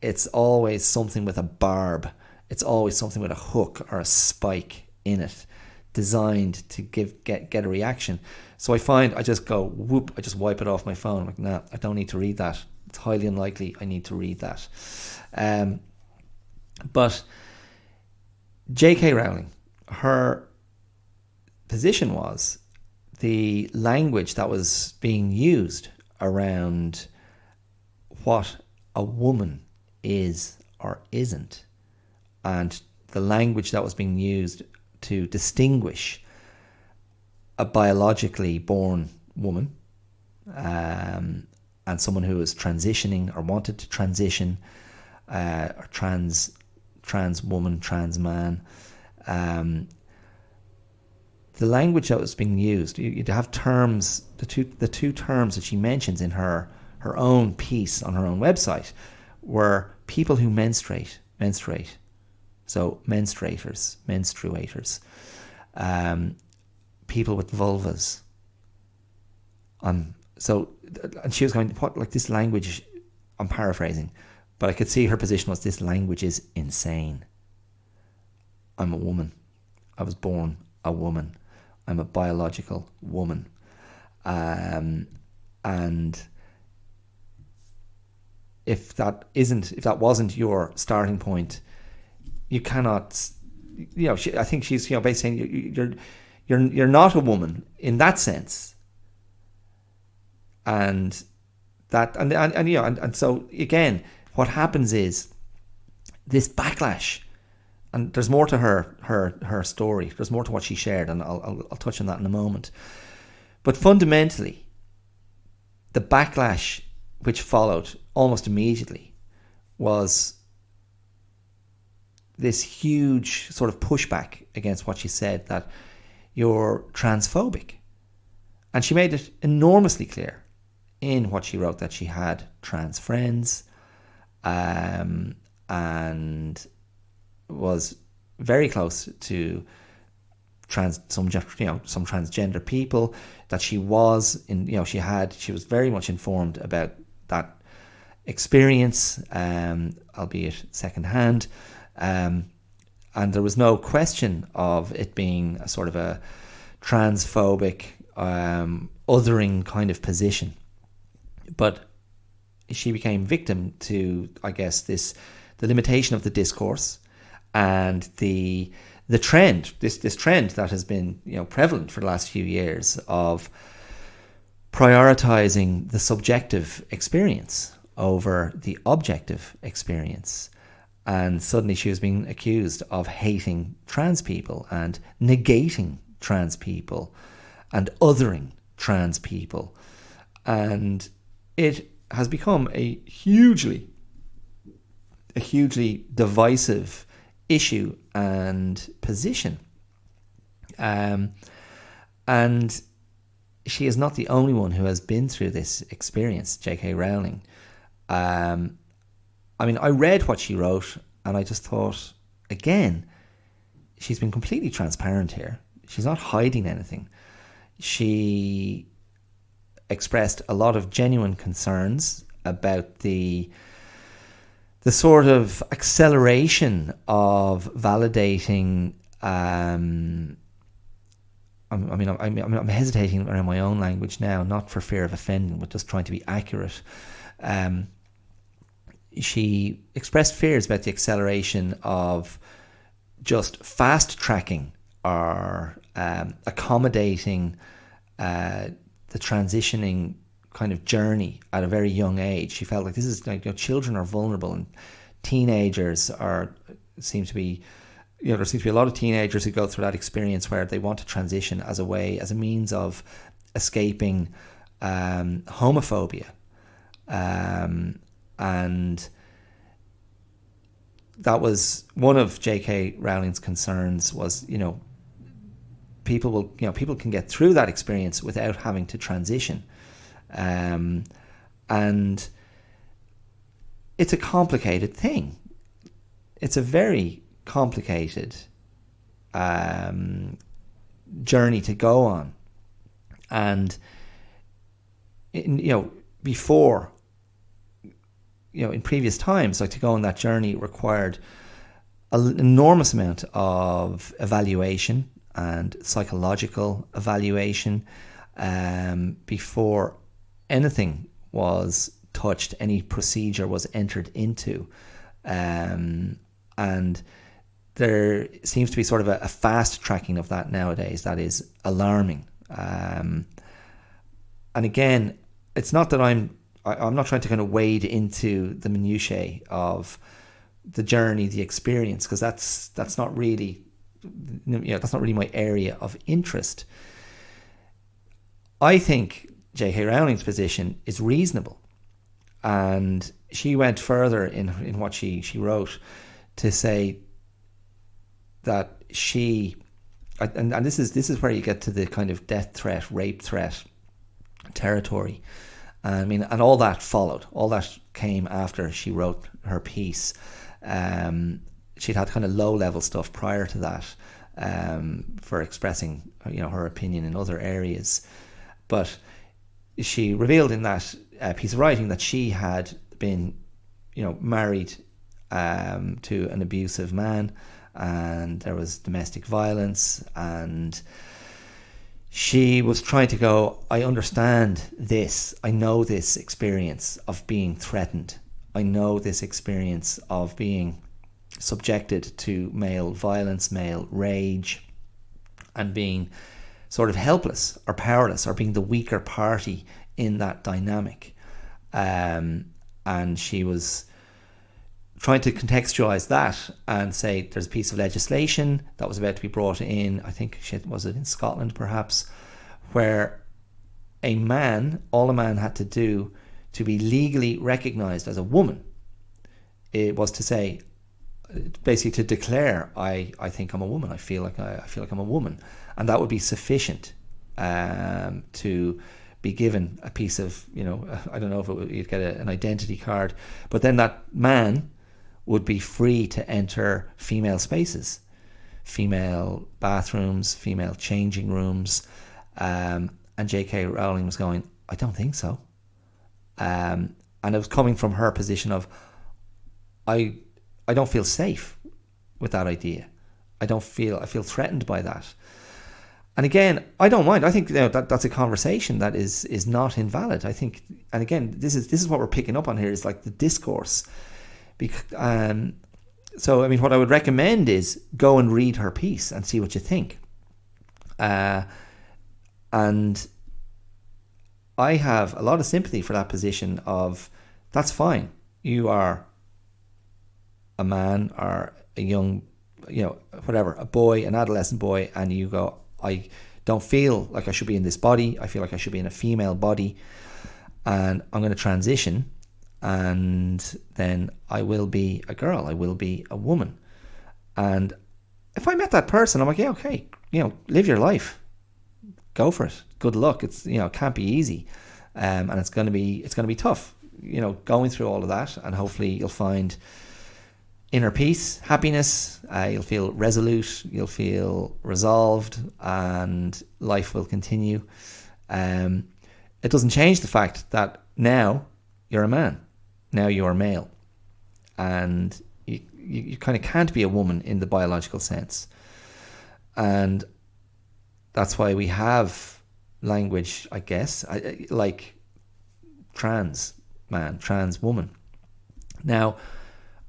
It's always something with a barb. It's always something with a hook or a spike in it, designed to get a reaction. So I find I just go whoop, I just wipe it off my phone. I'm like, nah, I don't need to read that. It's highly unlikely I need to read that. But J.K. Rowling, her position was the language that was being used around what a woman is or isn't, and the language that was being used to distinguish a biologically born woman and someone who is transitioning or wanted to transition, or trans woman, trans man. The language that was being used, you'd have terms, the two terms that she mentions in her own piece on her own website were people who menstruate. So menstruators, people with vulvas. And she was going, what, like this language, I'm paraphrasing, but I could see her position was, this language is insane. I'm a woman. I was born a woman. I'm a biological woman. And if that wasn't your starting point, you cannot, I think she's, basically saying you're not a woman in that sense. And so again, what happens is this backlash, and there's more to her story. There's more to what she shared, and I'll touch on that in a moment. But fundamentally, the backlash which followed almost immediately was this huge sort of pushback against what she said, that you're transphobic. And she made it enormously clear in what she wrote that she had trans friends, and was very close to some transgender people, that she was she was very much informed about that experience, albeit secondhand, and there was no question of it being a sort of a transphobic, othering kind of position. But she became victim to, I guess, the limitation of the discourse and the trend, this trend that has been prevalent for the last few years of prioritizing the subjective experience over the objective experience. And suddenly she was being accused of hating trans people and negating trans people and othering trans people. And it has become a hugely divisive issue and position. And she is not the only one who has been through this experience, J.K. Rowling. I mean, I read what she wrote and I just thought, again, she's been completely transparent here. She's not hiding anything. She expressed a lot of genuine concerns about the sort of acceleration of validating. I'm hesitating around my own language now, not for fear of offending, but just trying to be accurate. She expressed fears about the acceleration of just fast tracking or accommodating the transitioning kind of journey at a very young age. She felt like this is like, children are vulnerable, and teenagers seem to be a lot of teenagers who go through that experience where they want to transition as a means of escaping homophobia, and that was one of J.K. Rowling's concerns. Was people can get through that experience without having to transition, and it's a complicated thing. It's a very complicated journey to go on, and before, in previous times, like, to go on that journey required an enormous amount of evaluation and psychological evaluation before anything was touched, any procedure was entered into, and there seems to be sort of a fast tracking of that nowadays that is alarming. And again, it's not that I'm not trying to kind of wade into the minutiae of the journey, the experience, because that's not really my area of interest. I think J.K. Rowling's position is reasonable, and she went further in what she wrote to say that she, and this is where you get to the kind of death threat, rape threat territory. I mean, and all that followed. All that came after she wrote her piece. She'd had kind of low-level stuff prior to that for expressing, her opinion in other areas. But she revealed in that piece of writing that she had been, married to an abusive man, and there was domestic violence, and she was trying to go, I understand this. I know this experience of being threatened. I know this experience of being subjected to male violence, male rage, and being sort of helpless or powerless, or being the weaker party in that dynamic. And she was trying to contextualize that and say there's a piece of legislation that was about to be brought in, I think, was it in Scotland perhaps, where all a man had to do to be legally recognised as a woman, it was to say, basically to declare, I think I'm a woman, I feel like I'm a woman, and that would be sufficient to be given a piece of, I don't know if you'd get an identity card, but then that man would be free to enter female spaces, female bathrooms, female changing rooms, and J.K. Rowling was going, I don't think so. And it was coming from her position of, I don't feel safe with that idea. I feel threatened by that. And again, I don't mind. I think that's a conversation that is not invalid. I think, and again, this is what we're picking up on here, is like the discourse. So, I mean, what I would recommend is go and read her piece and see what you think. And I have a lot of sympathy for that position of, that's fine. You are a man or a young, whatever, a boy, an adolescent boy, and you go, I don't feel like I should be in this body. I feel like I should be in a female body, and I'm going to transition, and then I will be a girl. I will be a woman. And if I met that person, I'm like, yeah, okay, live your life. Go for it. good luck. It's, it can't be easy, and it's going to be tough. Going through all of that, and hopefully you'll find inner peace, happiness. You'll feel resolute. You'll feel resolved, and life will continue. It doesn't change the fact that now you're a man. Now you're male, and you kind of can't be a woman in the biological sense. And that's why we have language, I guess, like trans man, trans woman. Now,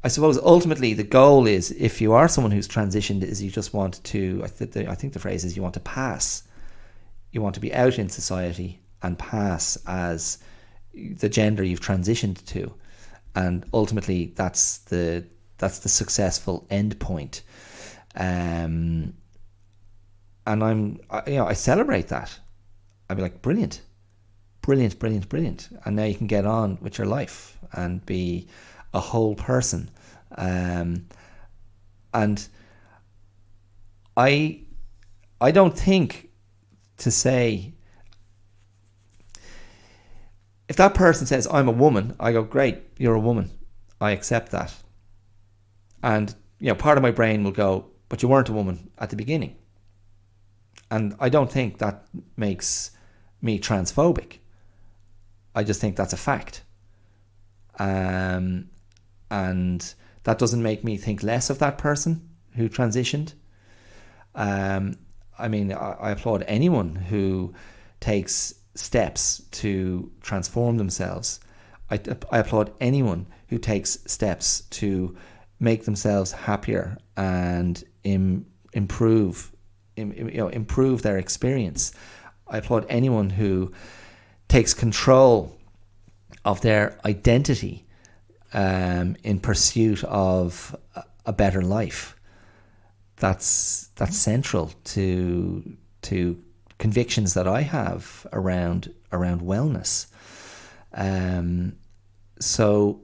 I suppose ultimately the goal is, if you are someone who's transitioned, is you just want to, I think the phrase is, you want to pass. You want to be out in society and pass as the gender you've transitioned to. And ultimately that's the successful end point. And I celebrate that. I'd be like, brilliant. And now you can get on with your life and be a whole person. And I don't think to say, if that person says, I'm a woman, I go, great, you're a woman. I accept that. And, part of my brain will go, but you weren't a woman at the beginning. And I don't think that makes me transphobic. I just think that's a fact. And that doesn't make me think less of that person who transitioned. I applaud anyone who takes steps to transform themselves. I applaud anyone who takes steps to make themselves happier and improve their experience. I applaud anyone who takes control of their identity in pursuit of a better life. That's central to convictions that I have around wellness. So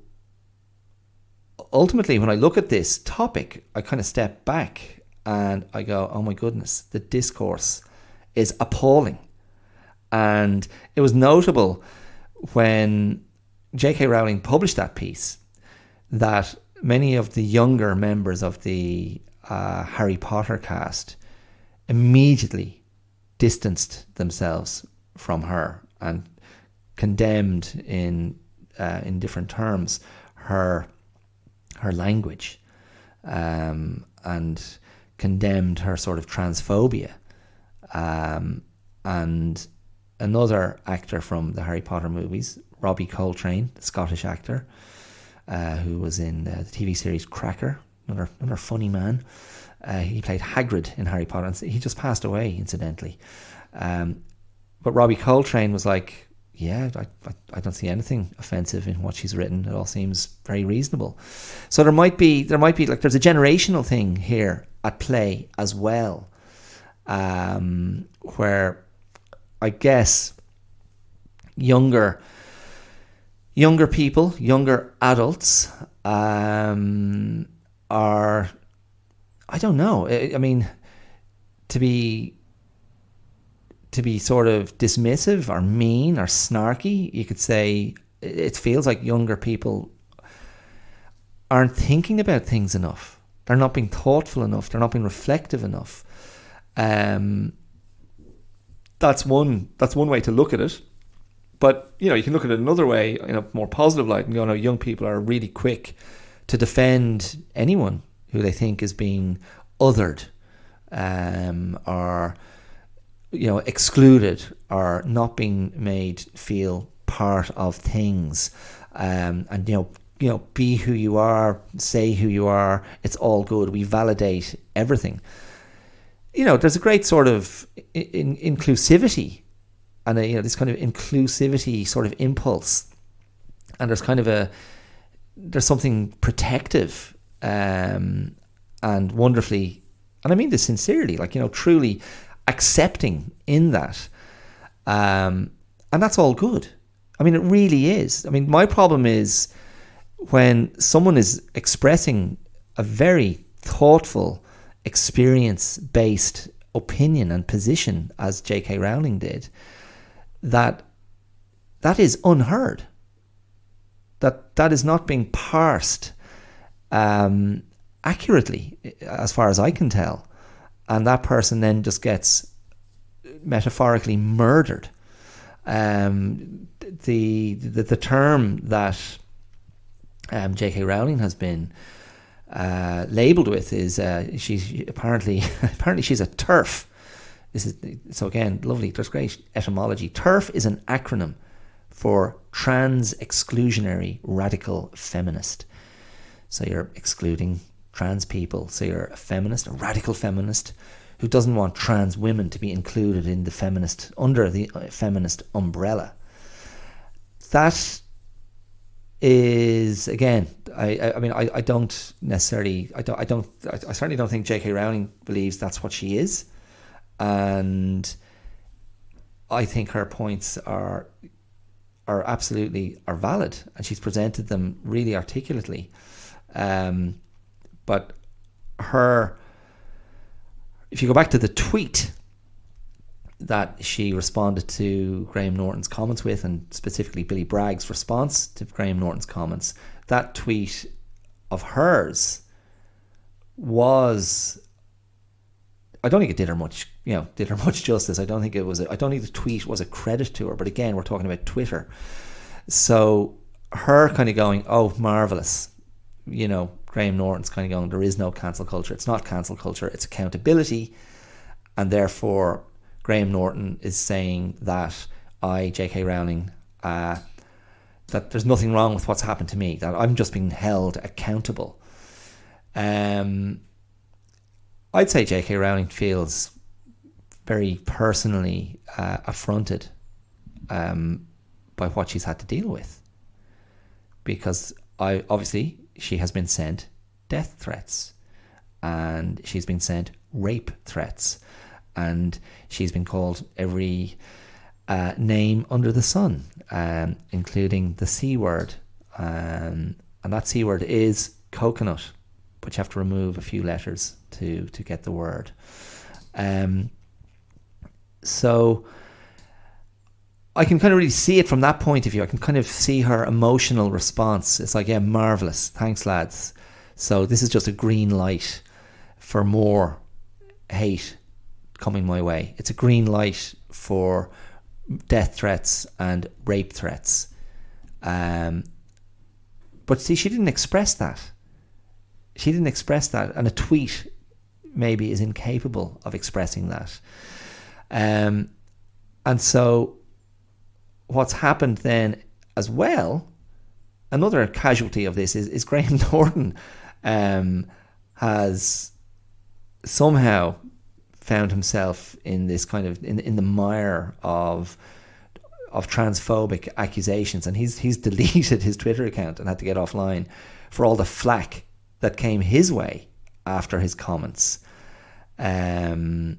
ultimately, when I look at this topic, I kind of step back and I go, oh my goodness, the discourse is appalling. And it was notable when J.K. Rowling published that piece that many of the younger members of the Harry Potter cast immediately distanced themselves from her and condemned in different terms her language, and condemned her sort of transphobia. And another actor from the Harry Potter movies, Robbie Coltrane, the Scottish actor, who was in the TV series Cracker, another funny man. He played Hagrid in Harry Potter, and he just passed away, incidentally. But Robbie Coltrane was like, yeah, I don't see anything offensive in what she's written. It all seems very reasonable. So there might be like, there's a generational thing here at play as well, where I guess younger people, younger adults are, I don't know. I mean, to be sort of dismissive or mean or snarky, you could say it feels like younger people aren't thinking about things enough. They're not being thoughtful enough. They're not being reflective enough. That's one way to look at it. But, you can look at it another way, in a more positive light, and go, no, young people are really quick to defend anyone who they think is being othered, or excluded, or not being made feel part of things, and be who you are, say who you are. It's all good. We validate everything. There's a great sort of inclusivity, and this kind of inclusivity sort of impulse, and there's something protective, and wonderfully, and I mean this sincerely, truly accepting in that, and that's all good. I mean, it really is. I mean, my problem is when someone is expressing a very thoughtful, experience-based opinion and position, as J.K. Rowling did, that is unheard. That is not being parsed accurately, as far as I can tell. And that person then just gets metaphorically murdered. The term that J.K. Rowling has been labelled with is she's apparently she's a TERF. This is, so again, lovely. There's great etymology. TERF is an acronym for trans exclusionary radical feminist. So you're excluding trans people. So you're a feminist, a radical feminist, who doesn't want trans women to be included in the feminist, under the feminist umbrella. That is, again, I mean, I don't necessarily, I certainly don't think J.K. Rowling believes that's what she is, and I think her points are absolutely valid, and she's presented them really articulately. But if you go back to the tweet that she responded to Graham Norton's comments with, and specifically Billy Bragg's response to Graham Norton's comments, that tweet of hers was, I don't think it did her much justice. I don't think the tweet was a credit to her. But again, we're talking about Twitter. So her kind of going, oh, marvellous. Graham Norton's kind of going, there is no cancel culture. It's not cancel culture. It's accountability. And therefore, Graham Norton is saying that J.K. Rowling, that there's nothing wrong with what's happened to me, that I'm just being held accountable. I'd say J.K. Rowling feels very personally affronted by what she's had to deal with, because obviously she has been sent death threats, and she's been sent rape threats, and she's been called every name under the sun, including the C word, and that C word is coconut, but you have to remove a few letters to get the word. So I can kind of really see it from that point of view. I can kind of see her emotional response. It's like, yeah, marvellous. Thanks, lads. So this is just a green light for more hate coming my way. It's a green light for death threats and rape threats. But see, she didn't express that. And a tweet maybe is incapable of expressing that. And so what's happened then as well, another casualty of this is Graham Norton has somehow found himself in this kind of in the mire of transphobic accusations, and he's deleted his Twitter account and had to get offline for all the flack that came his way after his comments. And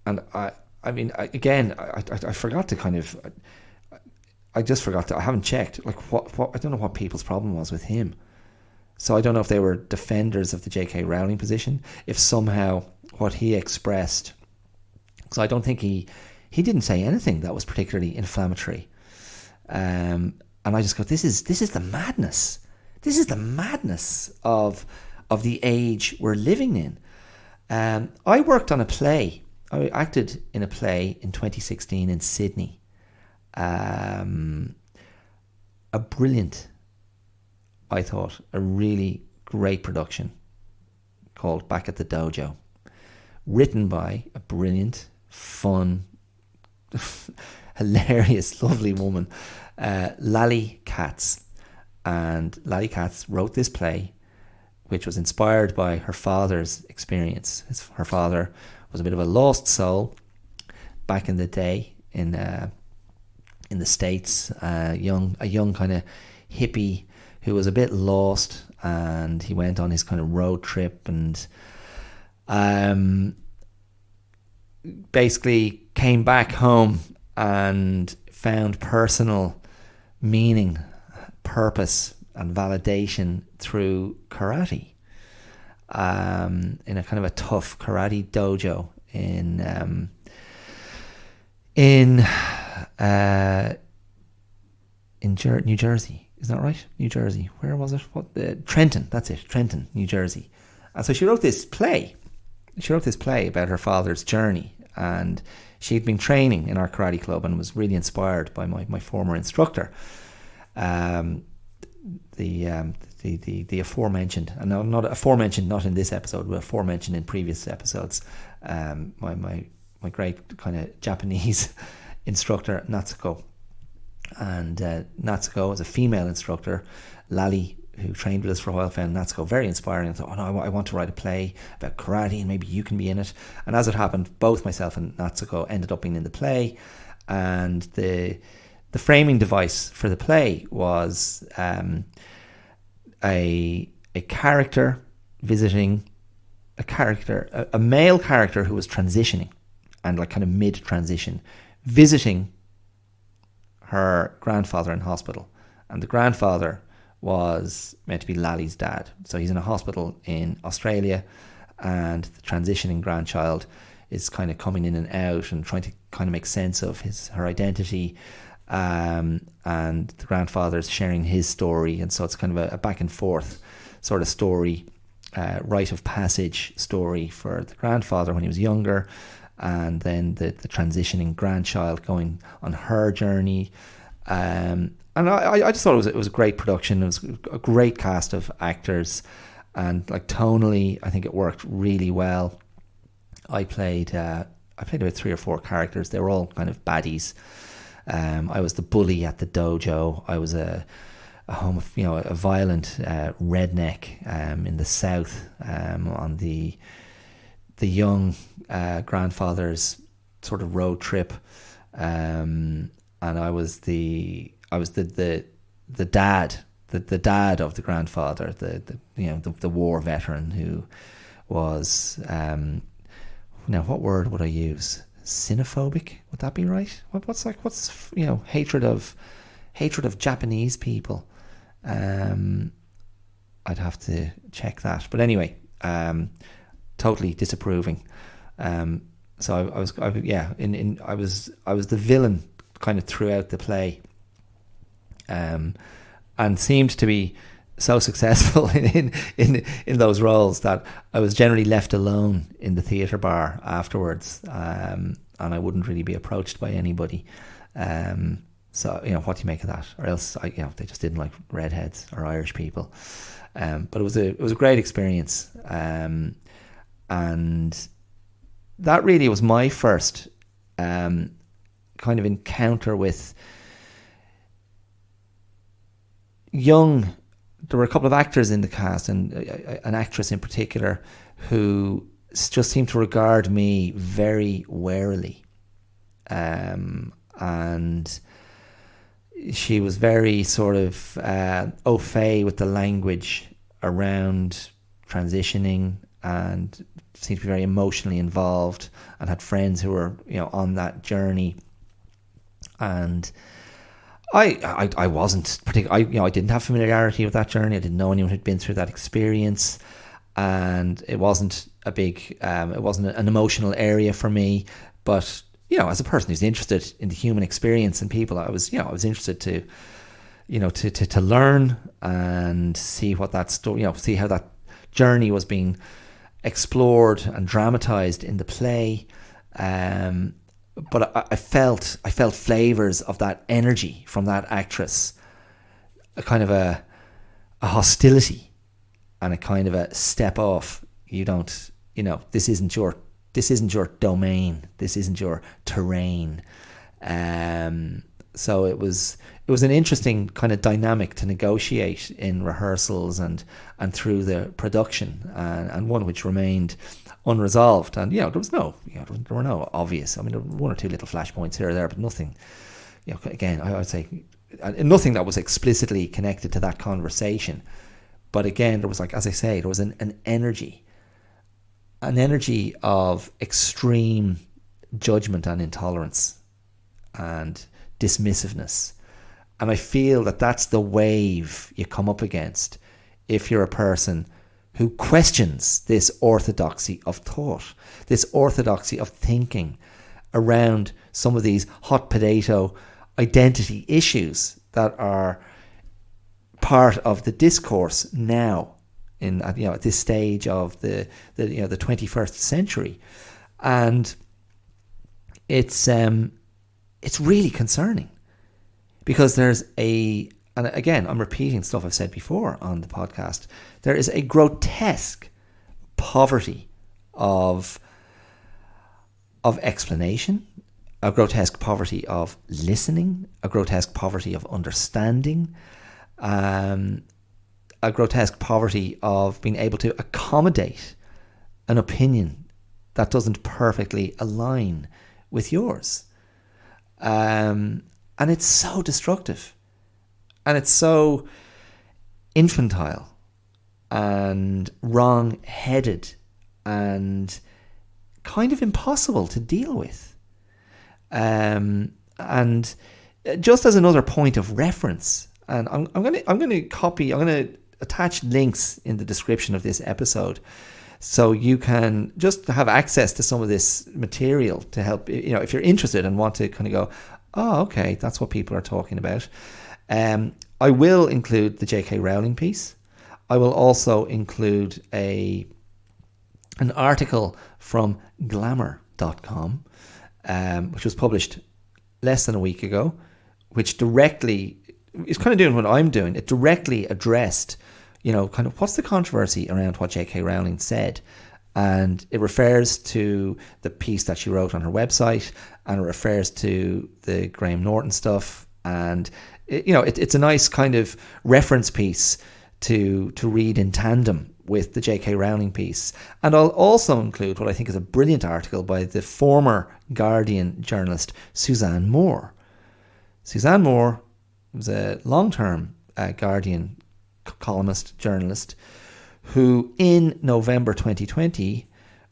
I forgot to kind of, I just forgot to, I haven't checked, like what I don't know what people's problem was with him. So I don't know if they were defenders of the J.K. Rowling position, if somehow what he expressed, because I don't think he didn't say anything that was particularly inflammatory. And I just go, this is the madness. This is the madness of the age we're living in. I worked on a play. I acted in a play in 2016 in Sydney. A brilliant, I thought, a really great production called Back at the Dojo, written by a brilliant, fun, hilarious, lovely woman, Lally Katz. And Lally Katz wrote this play, which was inspired by her father's experience. Her father was a bit of a lost soul back in the day in the States, a young kind of hippie who was a bit lost, and he went on his kind of road trip and basically came back home and found personal meaning, purpose and validation through karate, in a kind of a tough karate dojo in in New Jersey. Isn't that right? New Jersey. Where was it? Trenton. That's it. Trenton, New Jersey. And so she wrote this play. She wrote this play about her father's journey, and she'd been training in our karate club and was really inspired by my former instructor, the aforementioned, and not aforementioned, not in this episode, but aforementioned in previous episodes. My great kind of Japanese instructor Natsuko, and Natsuko was a female instructor. Lally, who trained with us for a while, found Natsuko very inspiring and thought, oh no, I want to write a play about karate and maybe you can be in it. And as it happened, both myself and Natsuko ended up being in the play, and the framing device for the play was a character visiting a male character who was transitioning and like kind of mid-transition, visiting her grandfather in hospital. And the grandfather was meant to be Lally's dad. So he's in a hospital in Australia, and the transitioning grandchild is kind of coming in and out and trying to kind of make sense of her identity. And the grandfather's sharing his story, and so it's kind of a back and forth sort of story, rite of passage story for the grandfather when he was younger, and then the transitioning grandchild going on her journey. And I just thought it was a great production. It was a great cast of actors, and like tonally, I think it worked really well. I played about 3 or 4 characters. They were all kind of baddies. I was the bully at the dojo. I was a violent redneck in the south, on the young grandfather's sort of road trip, and I was the dad, the dad of the grandfather, the war veteran who was now what word would I use? Xenophobic, would that be right? What's hatred of Japanese people? I'd have to check that, but anyway, totally disapproving. So I was the villain kind of throughout the play, and seemed to be so successful in those roles that I was generally left alone in the theatre bar afterwards, and I wouldn't really be approached by anybody. So what do you make of that? Or else they just didn't like redheads or Irish people. But it was a great experience, and that really was my first kind of encounter with young. There were a couple of actors in the cast, and an actress in particular who just seemed to regard me very warily, and she was very sort of au fait with the language around transitioning, and seemed to be very emotionally involved, and had friends who were on that journey. And I wasn't particularly, I didn't have familiarity with that journey. I didn't know anyone who'd been through that experience, and it wasn't a big, it wasn't an emotional area for me. But as a person who's interested in the human experience and people, I was interested to, to learn and see what that story, see how that journey was being explored and dramatized in the play. But I felt flavors of that energy from that actress, a kind of a hostility and a kind of a step off. You don't, this isn't your domain. This isn't your terrain. So it was an interesting kind of dynamic to negotiate in rehearsals and through the production, and one which remained unresolved. And there was no, there were no obvious. I mean, there were 1 or 2 little flashpoints here or there, but nothing. Again, I would say nothing that was explicitly connected to that conversation. But again, there was, like, as I say, there was an energy of extreme judgment and intolerance and dismissiveness. And I feel that that's the wave you come up against if you're a person who questions this orthodoxy of thought, this orthodoxy of thinking, around some of these hot potato identity issues that are part of the discourse now at this stage of the 21st century. And it's really concerning, because there's and again, I'm repeating stuff I've said before on the podcast, there is a grotesque poverty of explanation, a grotesque poverty of listening, a grotesque poverty of understanding, a grotesque poverty of being able to accommodate an opinion that doesn't perfectly align with yours. And it's so destructive. And it's so infantile and wrong-headed and kind of impossible to deal with. And just as another point of reference, and I'm going to attach links in the description of this episode, so you can just have access to some of this material to help, if you're interested and want to kind of go, oh, okay, that's what people are talking about. I will include the J.K. Rowling piece. I will also include an article from glamour.com, which was published less than a week ago, which directly is kind of doing what I'm doing. It directly addressed, kind of what's the controversy around what J.K. Rowling said. And it refers to the piece that she wrote on her website, and it refers to the Graham Norton stuff. And, it's a nice kind of reference piece to read in tandem with the J.K. Rowling piece. And I'll also include what I think is a brilliant article by the former Guardian journalist Suzanne Moore. Suzanne Moore was a long-term Guardian columnist, journalist, who in November 2020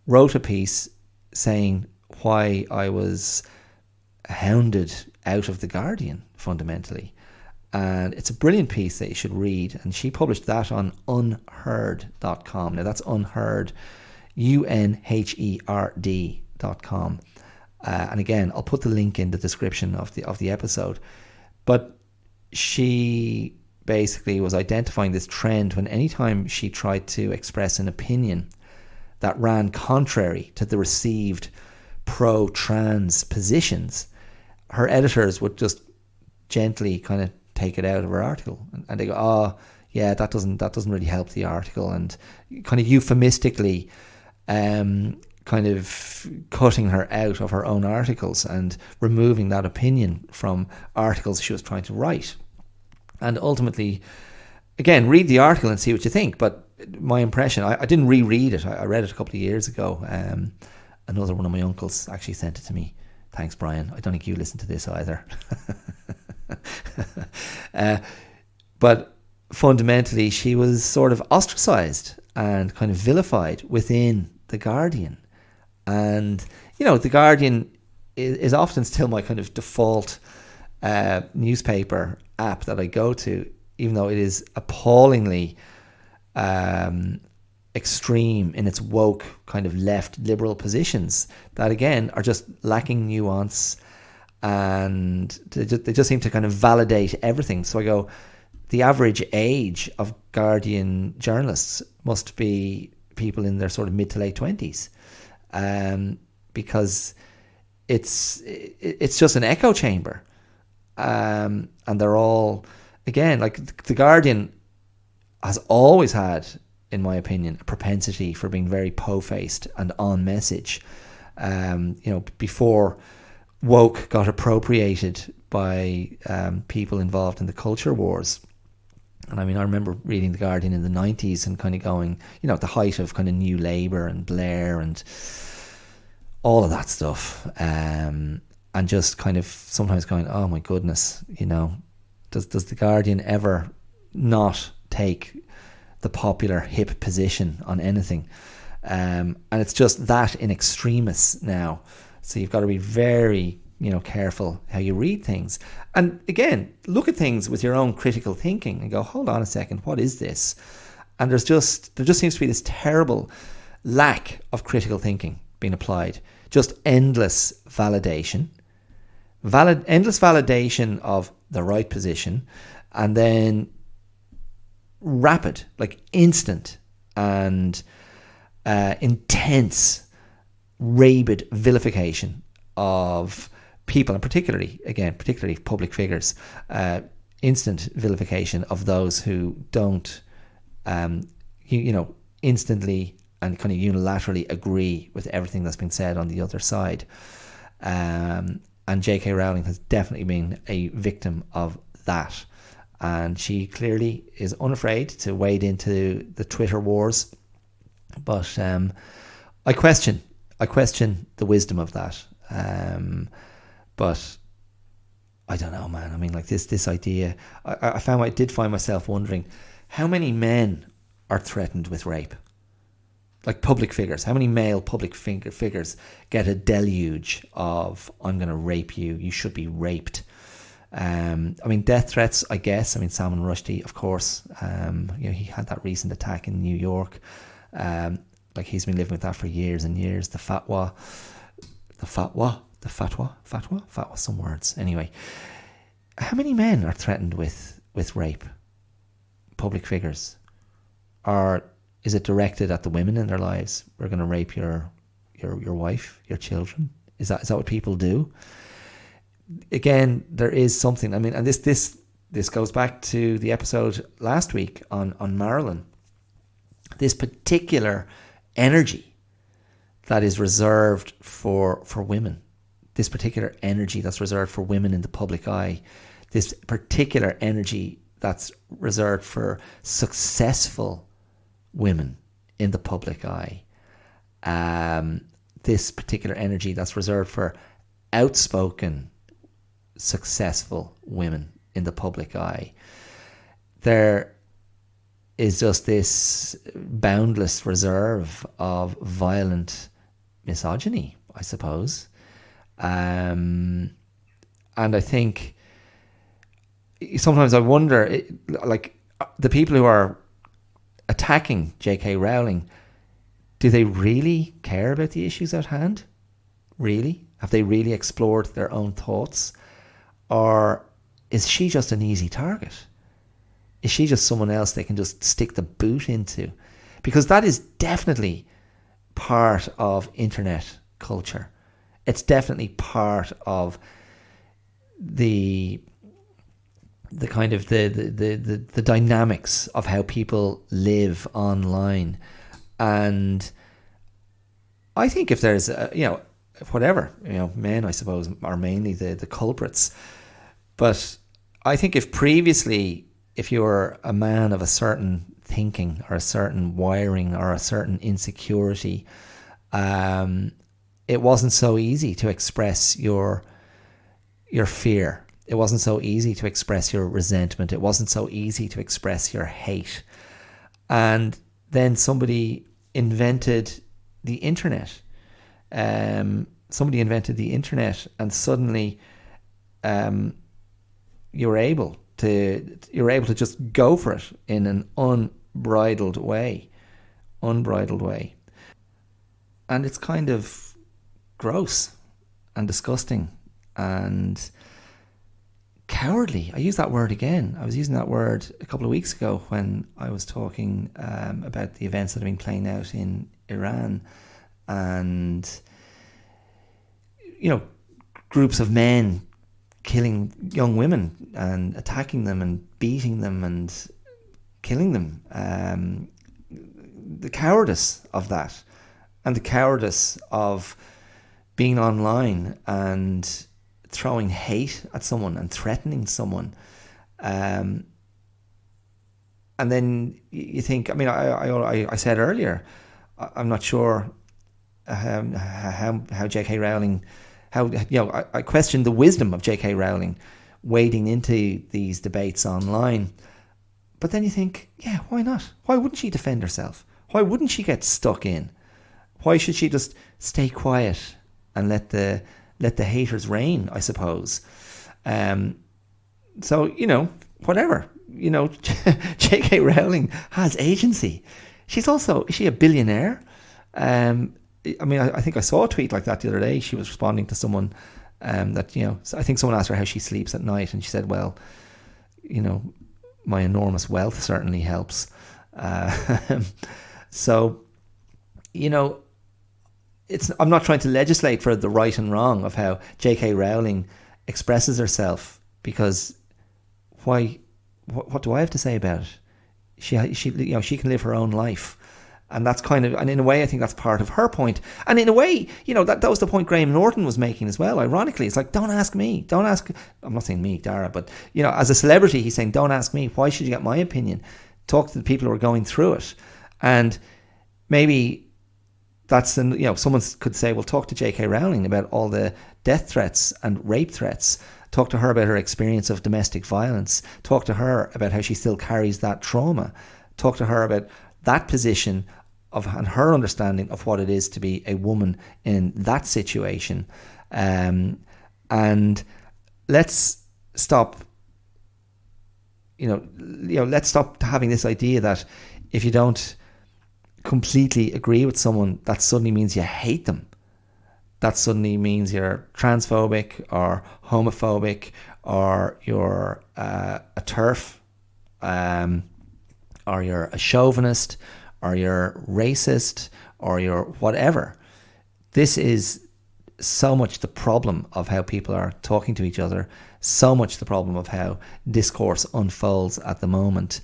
wrote a piece saying why I was hounded out of the Guardian, fundamentally. And it's a brilliant piece that you should read. And she published that on unheard.com. Now that's unheard, unheard.com. And again, I'll put the link in the description of the episode. But she basically was identifying this trend when anytime she tried to express an opinion that ran contrary to the received pro-trans positions, her editors would just gently kind of take it out of her article, and they go, oh yeah, that doesn't really help the article, and kind of euphemistically kind of cutting her out of her own articles and removing that opinion from articles she was trying to write. And ultimately, again, read the article and see what you think. But my impression, I didn't reread it. I read it a couple of years ago. Another one of my uncles actually sent it to me. Thanks, Brian. I don't think you listen to this either. But fundamentally, she was sort of ostracized and kind of vilified within The Guardian. And, The Guardian is often still my kind of default newspaper app that I go to, even though it is appallingly extreme in its woke kind of left liberal positions that, again, are just lacking nuance, and they just seem to kind of validate everything. So I go, the average age of Guardian journalists must be people in their sort of mid to late 20s, because it's just an echo chamber. And they're all, again, like The Guardian has always had, in my opinion, a propensity for being very po-faced and on message. Before woke got appropriated by people involved in the culture wars. And I mean, I remember reading The Guardian in the 90s and kind of going, at the height of kind of New Labour and Blair and all of that stuff. And just kind of sometimes going, oh my goodness, does The Guardian ever not take the popular hip position on anything? And it's just that in extremis now. So you've got to be very, careful how you read things. And again, look at things with your own critical thinking and go, hold on a second, what is this? And there just seems to be this terrible lack of critical thinking being applied just endless validation, endless validation of the right position, and then rapid, like instant and intense, rabid vilification of people, and particularly public figures, instant vilification of those who don't, instantly and kind of unilaterally agree with everything that's been said on the other side. And J.K. Rowling has definitely been a victim of that. And she clearly is unafraid to wade into the Twitter wars. But I question the wisdom of that. But I don't know, man. I mean, like this idea, I did find myself wondering how many men are threatened with rape. Like public figures, how many male public figures get a deluge of "I'm going to rape you. You should be raped." I mean, death threats, I guess. I mean, Salman Rushdie, of course. He had that recent attack in New York. Like he's been living with that for years and years. The fatwa, some words. Anyway, how many men are threatened with rape? Public figures, or is it directed at the women in their lives? We're going to rape your wife, your children. Is that what people do? Again, there is something. I mean, and this goes back to the episode last week on Marilyn. This particular energy that is reserved for women, this particular energy that's reserved for women in the public eye, this particular energy that's reserved for successful women in the public eye, this particular energy that's reserved for outspoken, successful women in the public eye. There is just this boundless reserve of violent misogyny, I suppose. And I think sometimes I wonder, like, the people who are attacking J.K. Rowling, do they really care about the issues at hand? Really? Have they really explored their own thoughts? Or is she just an easy target? Is she just someone else they can just stick the boot into? Because that is definitely part of internet culture. It's definitely part of the kind of the dynamics of how people live online. And I think if there's men, I suppose, are mainly the culprits. But I think if previously, if you were a man of a certain thinking or a certain wiring or a certain insecurity, it wasn't so easy to express your fear. It wasn't so easy to express your resentment. It wasn't so easy to express your hate. And then somebody invented the internet. And suddenly you're able to just go for it in an unbridled way. And it's kind of gross and disgusting and cowardly. I use that word again. I was using that word a couple of weeks ago when I was talking about the events that have been playing out in Iran, and groups of men killing young women and attacking them and beating them and killing them. The cowardice of that, and the cowardice of being online and throwing hate at someone and threatening someone. And then you think, I mean, I said earlier, I'm not sure how J.K. Rowling, I question the wisdom of J.K. Rowling wading into these debates online. But then you think, yeah, why not? Why wouldn't she defend herself? Why wouldn't she get stuck in? Why should she just stay quiet and let the haters reign, I suppose? So, whatever. J.K. Rowling has agency. Is she a billionaire? I mean, I think I saw a tweet like that the other day. She was responding to someone that, you know, I think someone asked her how she sleeps at night, and she said, well, you know, my enormous wealth certainly helps. So, you know, I'm not trying to legislate for the right and wrong of how J.K. Rowling expresses herself, because what do I have to say about it? She you know, she can live her own life. And that's kind of, and in a way, I think that's part of her point. And in a way, you know, that was the point Graham Norton was making as well. Ironically, it's like, don't ask me. Don't ask, I'm not saying me, Dara, but, you know, as a celebrity, he's saying, don't ask me. Why should you get my opinion? Talk to the people who are going through it. And maybe that's, you know, someone could say, well, talk to J.K. Rowling about all the death threats and rape threats. Talk to her about her experience of domestic violence. Talk to her about how she still carries that trauma. Talk to her about that position of, and her understanding of what it is to be a woman in that situation. And let's stop, let's stop having this idea that if you don't completely agree with someone, that suddenly means you hate them. That suddenly means you're transphobic or homophobic, or you're a TERF, or you're a chauvinist, or you're racist, or you're whatever. This is so much the problem of how people are talking to each other, so much the problem of how discourse unfolds at the moment.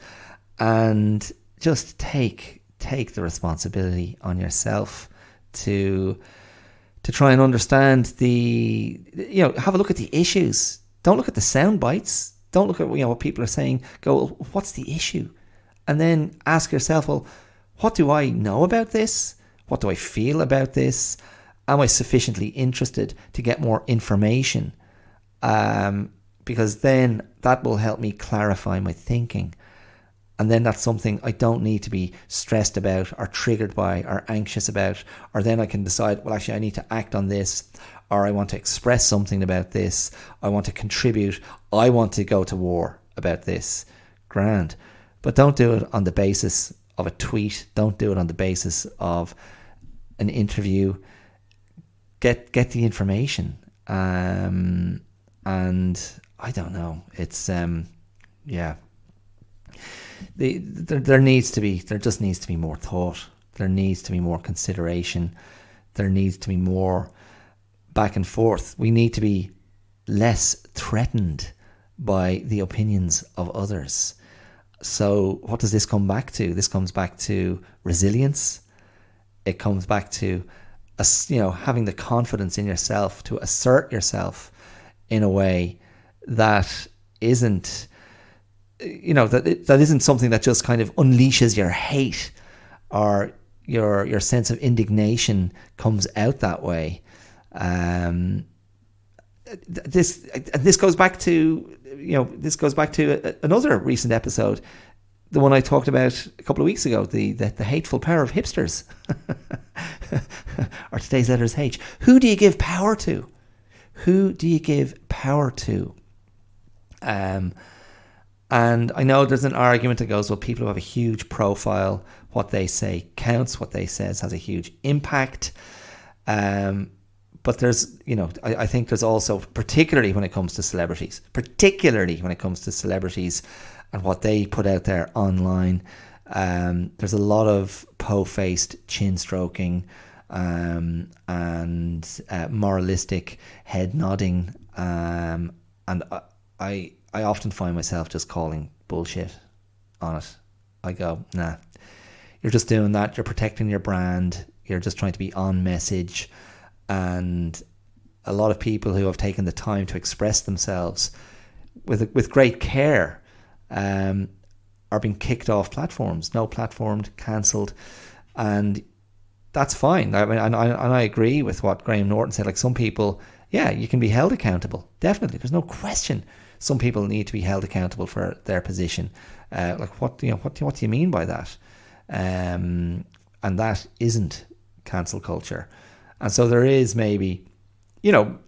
And just take the responsibility on yourself to try and understand have a look at the issues. Don't look at the sound bites. Don't look at what people are saying. Go, well, what's the issue? And then ask yourself, well, what do I know about this? What do I feel about this? Am I sufficiently interested to get more information? Because then that will help me clarify my thinking. And then that's something I don't need to be stressed about or triggered by or anxious about. Or then I can decide, well, actually, I need to act on this, or I want to express something about this. I want to contribute. I want to go to war about this. Grand. But don't do it on the basis of a tweet. Don't do it on the basis of an interview. Get the information. And I don't know. It's there just needs to be more thought. There needs to be more consideration. There needs to be more back and forth. We need to be less threatened by the opinions of others. So what does this come back to? This comes back to resilience. It comes back to having the confidence in yourself to assert yourself in a way that isn't that isn't something that just kind of unleashes your hate, or your sense of indignation comes out that way. This goes back to another recent episode, the one I talked about a couple of weeks ago, the hateful power of hipsters, or today's letter is H. Who do you give power to? Who do you give power to? And I know there's an argument that goes, well, people who have a huge profile, what they say counts, what they say has a huge impact. But there's, I think there's also, particularly when it comes to celebrities and what they put out there online, there's a lot of po-faced chin stroking and moralistic head nodding. And I often find myself just calling bullshit on it. I go, nah, you're just doing that. You're protecting your brand. You're just trying to be on message. And a lot of people who have taken the time to express themselves with great care are being kicked off platforms, no platformed, cancelled, and that's fine. I mean, and I agree with what Graham Norton said. Like, some people, yeah, you can be held accountable. Definitely, there's no question. Some people need to be held accountable for their position. What do you mean by that? And that isn't cancel culture. And so there is maybe, you're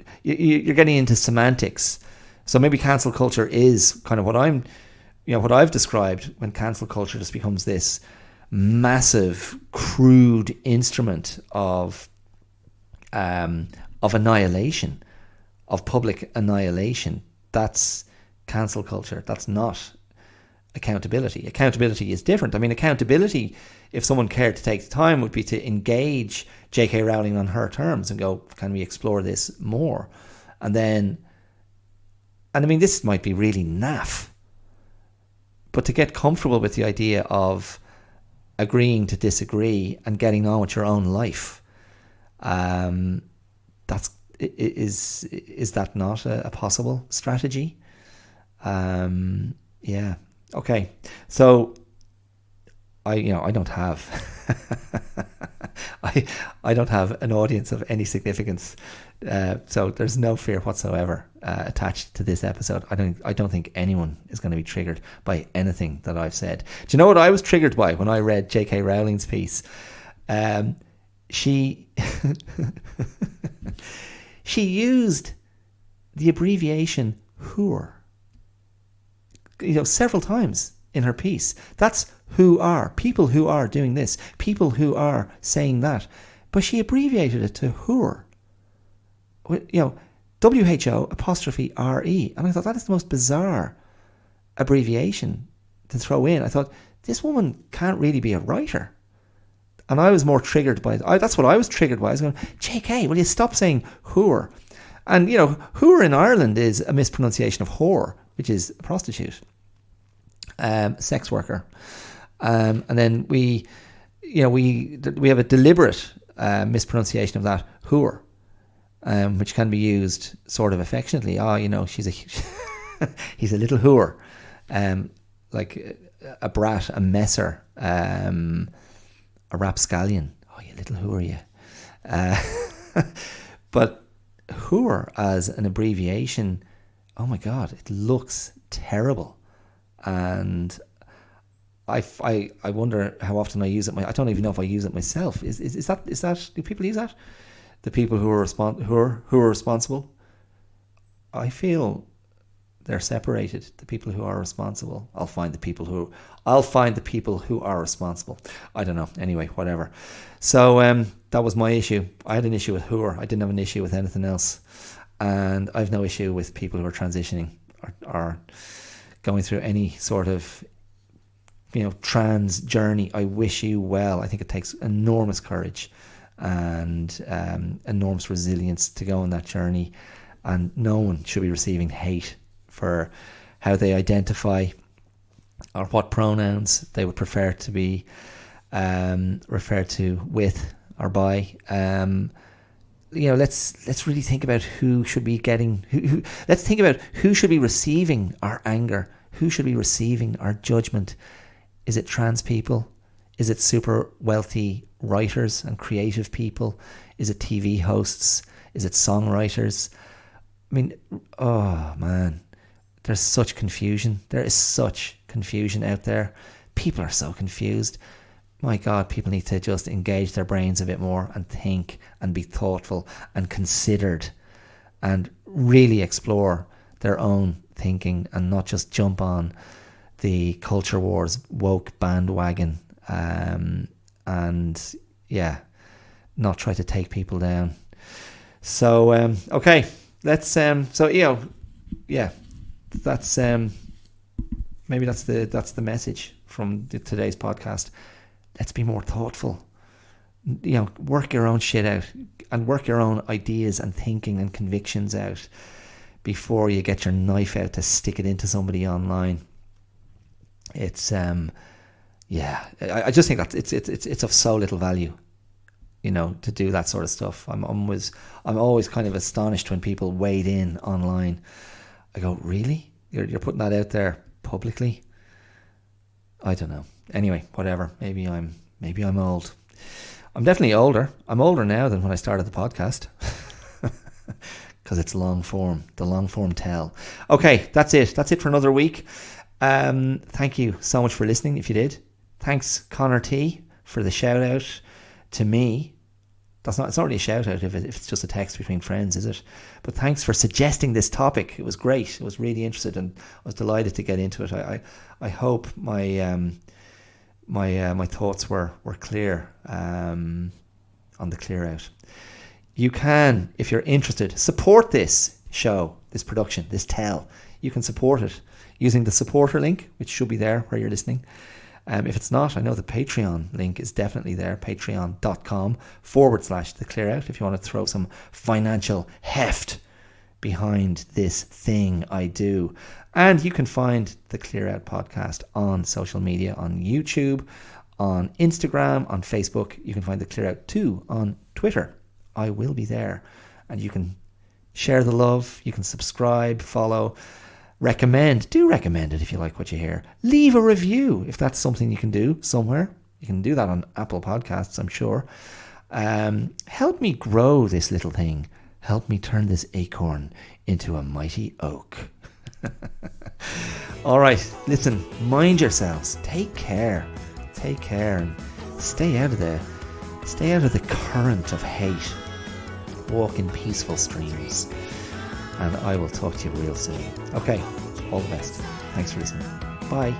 getting into semantics. So maybe cancel culture is kind of what I've described, when cancel culture just becomes this massive, crude instrument of of annihilation, of public annihilation. That's cancel culture. That's not accountability. Accountability is different. I mean, accountability, if someone cared to take the time, would be to engage J.K. Rowling on her terms and go, can we explore this more? And I mean, this might be really naff, but to get comfortable with the idea of agreeing to disagree and getting on with your own life, is that not a possible strategy? Yeah. Okay. So I don't have I don't have an audience of any significance. So there's no fear whatsoever attached to this episode. I don't think anyone is going to be triggered by anything that I've said. Do you know what I was triggered by when I read J.K. Rowling's piece? She she used the abbreviation whore, several times in her piece. That's who are, people who are doing this, people who are saying that. But she abbreviated it to whore. WHO apostrophe RE. And I thought that is the most bizarre abbreviation to throw in. I thought, this woman can't really be a writer. And I was more triggered by that's what I was triggered by. I was going, JK, will you stop saying whore? And, whore in Ireland is a mispronunciation of whore, which is a prostitute, sex worker. And then we have a deliberate mispronunciation of that, whore, which can be used sort of affectionately. He's a little whore, like a brat, a messer, a rapscallion. Oh, you little whore, you. But whore as an abbreviation, oh my God, it looks terrible. And I wonder how often I use it. I don't even know if I use it myself. Is that do people use that? The people who are responsible. I feel they're separated. The people who are responsible. I'll find the people who are responsible. I don't know. Anyway, whatever. So that was my issue. I had an issue with whore. I didn't have an issue with anything else, and I've no issue with people who are transitioning or going through any sort of trans journey. I wish you well. I think it takes enormous courage and enormous resilience to go on that journey, and no one should be receiving hate for how they identify or what pronouns they would prefer to be referred to with or by. Let's really think about who should be getting who. Let's think about who should be receiving our anger, who should be receiving our judgment. Is it trans people? Is it super wealthy writers and creative people? Is it TV hosts? Is it songwriters? I mean, oh man, there's such confusion. There is such confusion out there. People are so confused. My God, people need to just engage their brains a bit more and think and be thoughtful and considered and really explore their own thinking and not just jump on the culture wars woke bandwagon and not try to take people down. So okay, let's that's maybe that's the message from today's podcast. Let's be more thoughtful. Work your own shit out and work your own ideas and thinking and convictions out before you get your knife out to stick it into somebody online. It's I just think that it's of so little value, to do that sort of stuff. I'm always kind of astonished when people wade in online. I go, really? You're putting that out there publicly? I don't know. Anyway, whatever. Maybe I'm old. I'm definitely older. I'm older now than when I started the podcast. Because it's long form. The long form tell. Okay, that's it. That's it for another week. Thank you so much for listening, if you did. Thanks, Connor T, for the shout out to me. It's not really a shout out if it's just a text between friends, is it? But thanks for suggesting this topic. It was great. I was really interested and I was delighted to get into it. I hope my my thoughts were clear on the clear out. you can, if you're interested, support this show, this production, this tell. You can support it using the supporter link, which should be there where you're listening. If it's not, I know the Patreon link is definitely there, patreon.com/The Clear Out, if you want to throw some financial heft behind this thing I do. And you can find the Clear Out podcast on social media, on YouTube, on Instagram, on Facebook. You can find the Clear Out too on Twitter. I will be there. And you can share the love, you can subscribe, follow, recommend. Do recommend it if you like what you hear. Leave a review if that's something you can do somewhere. You can do that on Apple Podcasts, I'm sure. Help me grow this little thing. Help me turn this acorn into a mighty oak. All right, listen, mind yourselves. Take care. Take care and stay out of the current of hate. Walk in peaceful streams. And I will talk to you real soon. Okay, all the best. Thanks for listening. Bye.